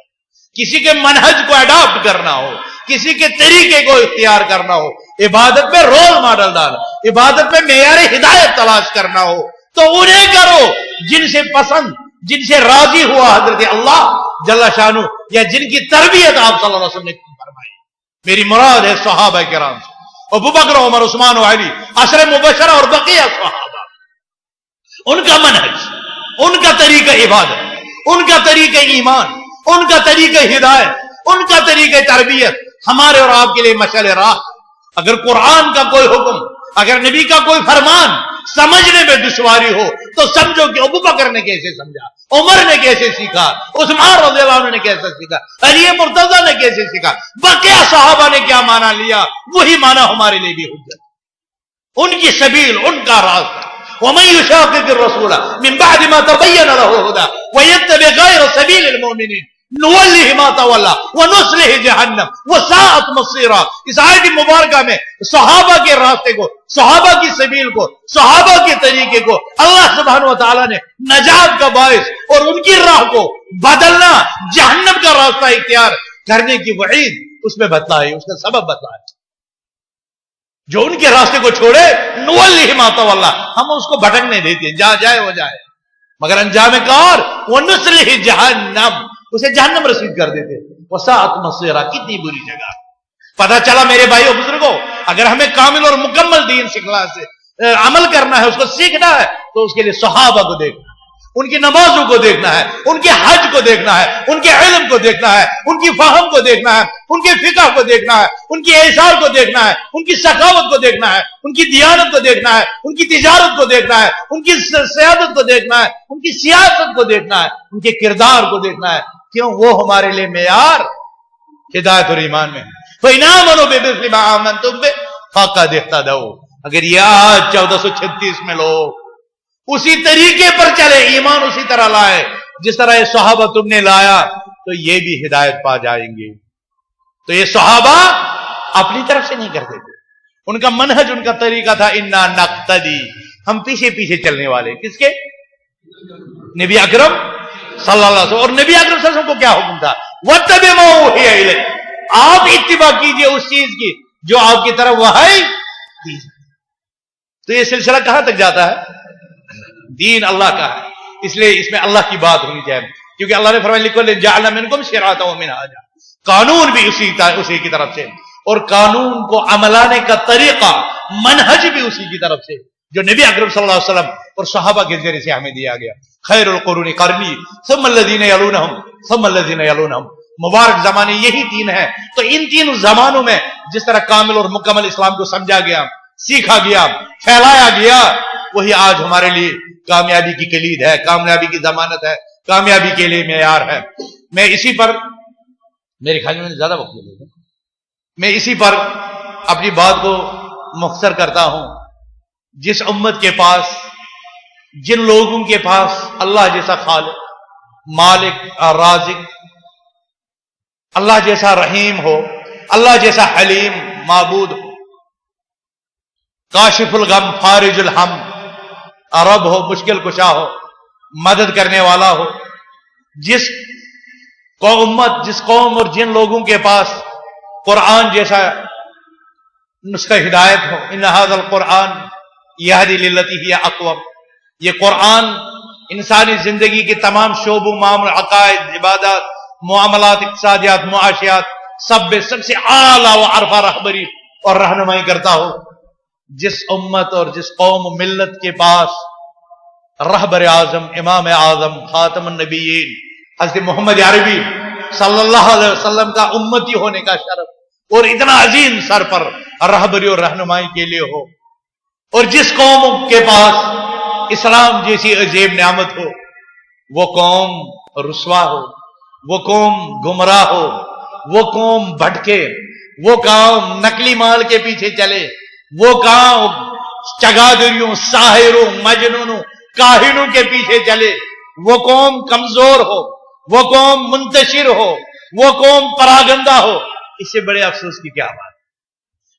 کسی کے منہج کو اڈاپٹ کرنا ہو، کسی کے طریقے کو اختیار کرنا ہو، عبادت میں رول ماڈل ڈال، عبادت میں معیار ہدایت تلاش کرنا ہو تو انہیں کرو جن سے پسند، جن سے راضی ہوا حضرت اللہ جل شانہ، یا جن کی تربیت آپ صلی اللہ علیہ وسلم نے فرمائی. میری مراد ہے صحابہ کرام، ابو بکر، عمر، عثمان و علی، عشر مبشرہ اور بقیہ صحابہ. ان کا منہج، ان کا طریقہ عبادت، ان کا طریقہ ایمان، ان کا طریقہ ہدایت، ان کا طریقہ تربیت ہمارے اور آپ کے لیے مشعل راہ. اگر قرآن کا کوئی حکم، اگر نبی کا کوئی فرمان سمجھنے میں دشواری ہو تو سمجھو کہ ابو بکر نے کیسے سمجھا، عمر نے کیسے سیکھا، عثمان رضی اللہ عنہ نے کیسے سیکھا، علی مرتضیٰ نے کیسے سیکھا، بقیہ صحابہ نے کیا معنی لیا، وہی معنی ہمارے لیے بھی حجت. ان کی سبیل، ان کا راستہ. وَمَن يُشَاقِقِ الرَّسُولَ مِن بَعْدِ مَا تَبَيَّنَ لَهُ الْهُدَى وَيَتَّبِعْ غَيْرَ سَبِيلِ الْمُؤْمِنِينَ نُوَلِّهِ مَا تَوَلَّى وَنُصْلِهِ جَهَنَّمَ وَسَاءَتْ مَصِيرًا. اس آیت مبارکہ میں صحابہ کے راستے کو، صحابہ کی سبیل کو، صحابہ کے طریقے کو اللہ سبحانہ وتعالی نے نجات کا باعث اور ان کی راہ کو بدلنا، جہنم کا راستہ اختیار کرنے کی وعید اس میں بتلائی، اس کا سبب بتلایا. جو ان کے راستے کو چھوڑے، نوَلِّهِ مَا تَوَلَّى، ہم اس کو بھٹکنے دیتے، جہاں جائے وہ جائے، مگر انجام کار وَنُصْلِهِ جَهَنَّمَ، اسے جہنم رسید کر دیتے. وَسَاءَتْ مَصِيرًا، کتنی بری جگہ. پتہ چلا میرے بھائیو بزرگوں، اگر ہمیں کامل اور مکمل دین سکھنا سے عمل کرنا ہے، اس کو سیکھنا ہے، تو اس کے لیے صحابہ کو دیکھنا ہے، ان کی نمازوں کو دیکھنا ہے، ان کے حج کو دیکھنا ہے، ان کے علم کو دیکھنا ہے، ان کی فہم کو دیکھنا ہے، ان کے فقہ کو دیکھنا ہے، ان کی احسان کو دیکھنا ہے، ان کی سخاوت کو دیکھنا ہے، ان کی دیانت کو دیکھنا ہے، ان کی تجارت کو دیکھنا ہے، ان کی سیادت کو دیکھنا ہے، ان کی سیاست کو دیکھنا ہے، ان کے کردار کو دیکھنا ہے. کیوں؟ وہ ہمارے لیے معیار ہدایت اور ایمان میں. فَإِنْ آمَنُوا بِمِثْلِ مَا آمَنْتُم بِهِ فَقَدِ اهْتَدَوْا. اگر یہ آج 1436 میں لوگ اسی طریقے پر چلے، ایمان اسی طرح لائے جس طرح یہ صحابہ تم نے لایا، تو یہ بھی ہدایت پا جائیں گے. تو یہ صحابہ اپنی طرف سے نہیں کرتے تھے، ان کا منہج، ان کا طریقہ تھا اِنَّا نَقْتَدِي، ہم پیچھے پیچھے چلنے والے. کس کے؟ نبی اکرم صلی اللہ علیہ وسلم. اور نبی اکرم صلی اللہ علیہ وسلم کو کیا حکم تھا؟ وَاتَّبِعْ مَا أُوحِيَ إِلَيْكَ، آپ اتباع کیجئے اس چیز کی جو آپ کی طرف وحی کی. تو یہ سلسلہ کہاں تک جاتا ہے؟ دین اللہ کا ہے، اس لیے اس میں اللہ کی بات ہونی چاہیے، کیونکہ اللہ نے فرمایا لِكُلٍّ جَعَلْنَا مِنكُمْ شِرْعَةً وَمِنْهَاجًا. قانون بھی اسی کی طرف سے، اور قانون کو عملانے کا طریقہ، منہج بھی اسی کی طرف سے جو نبی اکرم صلی اللہ علیہ وسلم اور صحابہ کے ذریعے سے ہمیں دیا گیا. خیر القرون قرنی ثم الذین یلونہم ثم الذین یلونہم. مبارک زمانے یہی دین ہے. تو ان تین زمانوں میں جس طرح کامل اور مکمل اسلام کو سمجھا گیا، سیکھا گیا، پھیلایا گیا، وہی آج ہمارے لیے کامیابی کی کلید ہے، کامیابی کی ضمانت ہے، کامیابی کے لیے معیار ہے. میں اسی پر، میرے خیال میں زیادہ وقت لے لوں، میں اسی پر اپنی بات کو مختصر کرتا ہوں. جس امت کے پاس، جن لوگوں کے پاس اللہ جیسا خالق، مالک اور رازق، اللہ جیسا رحیم ہو، اللہ جیسا حلیم معبود ہو، کاشف الغم، فارج الہم، رب ہو، مشکل کشا ہو، مدد کرنے والا ہو، جس امت، جس قوم اور جن لوگوں کے پاس قرآن جیسا نسخہ ہدایت ہو، ان ھذا القرآن یہدی للتی ہی اقوم، یہ قرآن انسانی زندگی کے تمام شعبوں، معاملات، عقائد، عبادات، معاملات، اقتصادیات، معاشیات، سب سے اعلیٰ و عرفہ رہبری اور رہنمائی کرتا ہو. جس امت اور جس قوم و ملت کے پاس رہبر اعظم، امام اعظم، خاتم النبیین حضرت محمد عربی صلی اللہ علیہ وسلم کا امتی ہونے کا شرف اور اتنا عظیم سر پر رہبری اور رہنمائی کے لیے ہو، اور جس قوم کے پاس اسلام جیسی عجیب نعمت ہو، وہ قوم رسوا ہو، وہ قوم گمراہ ہو، وہ قوم بھٹکے، وہ قوم نقلی مال کے پیچھے چلے، وہ قوم چگادریوں، ساحروں، مجنونوں، کاہنوں کے پیچھے چلے، وہ قوم کمزور ہو، وہ قوم منتشر ہو، وہ قوم پراگندہ ہو. اس سے بڑے افسوس کی کیا بات؟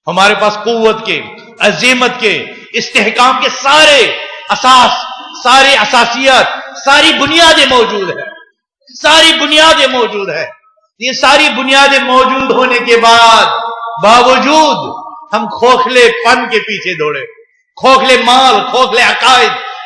ہمارے پاس قوت کے، عظیمت کے، استحکام کے سارے اساس، ساری اساسیات، ساری بنیادیں موجود ہیں، ساری بنیادیں موجود ہیں. یہ ساری بنیادیں موجود ہونے کے باوجود ہم کھوکھلے پن کے پیچھے دوڑے، کھوکھلے مال، کھوکھلے عقائد،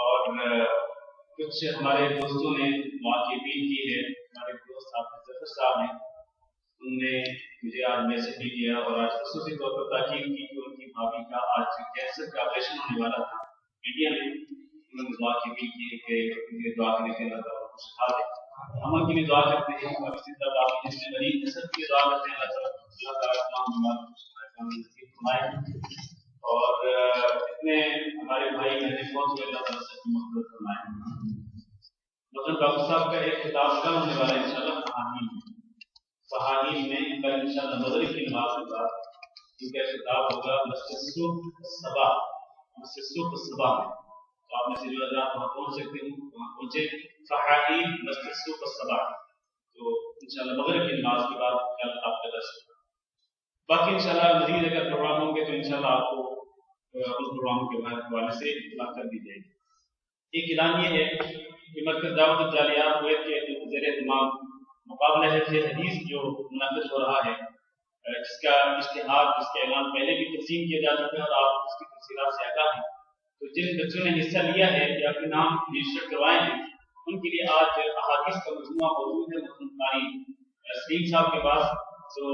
اور کچھ ہمارے دوستوں نے دعا کی اپیل کی ہے. ہمارے دوست حافظ ظفر صاحب ہیں، ان نے مجھے آج میسج بھی کیا اور آج خصوصی طور پر تاکید کی کہ ان کی بھابھی کا آج کینسر کا آپریشن ہونے والا تھا انڈیا میں. انہوں نے دعا کی اپیل کی کہ ان کے دعا کرنے کے اللہ تعالیٰ کو شفا دے. ہم ان کی بھی دعا کرتے ہیں اور اسی طرح باقی جس میں مریض ہے سب کی دعا کرتے ہیں اللہ تعالیٰ تمام بیمار کو شفا نصیب فرمائے. اور اتنے ہمارے بھائی بہنیں بہت سے اللہ تعالیٰ سے مدد فرمائے. مثلاً ڈاکٹر صاحب کا ایک کتاب کل ہونے والا ہے انشاءاللہ فہانین میں کل انشاءاللہ مغرب کی نماز کے بعد ان کا خطاب ہوگا مسجد صبح میں. تو آپ میں سے جو حضرات وہاں پہنچ سکتے ہیں وہاں پہنچے. فہانین مسجد صبح تو انشاءاللہ مغرب کی نماز کے بعد کل آپ کا درس ہوگا. باقی انشاءاللہ مزید اگر پروگرام ہوں گے تو انشاءاللہ آپ کو ان پروگراموں کے حوالے سے اطلاع کر دی جائے گی. ایک اعلان یہ ہے کہ مرکز دعوت الجالیات کویت کے زیر اہتمام مقابلہ حدیث جو منعقد ہو رہا ہے، جس کا اشتہار جس کا اعلان پہلے بھی تقسیم کیا جا چکا ہے اور آپ اس کی تفصیلات سے آگاہ ہیں. تو جن بچوں نے حصہ لیا ہے یا اپنے نام رجسٹر کروائے ہیں ان کے لیے آج احادیث کا مجموعہ موجود ہے قاری سلیم صاحب کے پاس. تو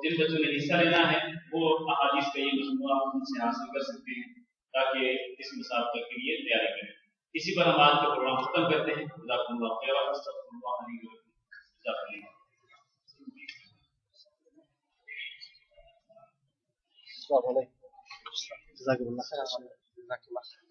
جن بچوں نے حصہ لینا ہے وہ احادیث کا یہ مجموعہ ان سے حاصل کر سکتے ہیں تاکہ اس مسابقے کے لیے تیاری کریں. اسی پر ہم آج کا پروگرام ختم کرتے ہیں. جزاکم اللہ خیر.
السلام علیکم. جزاک اللہ خیر.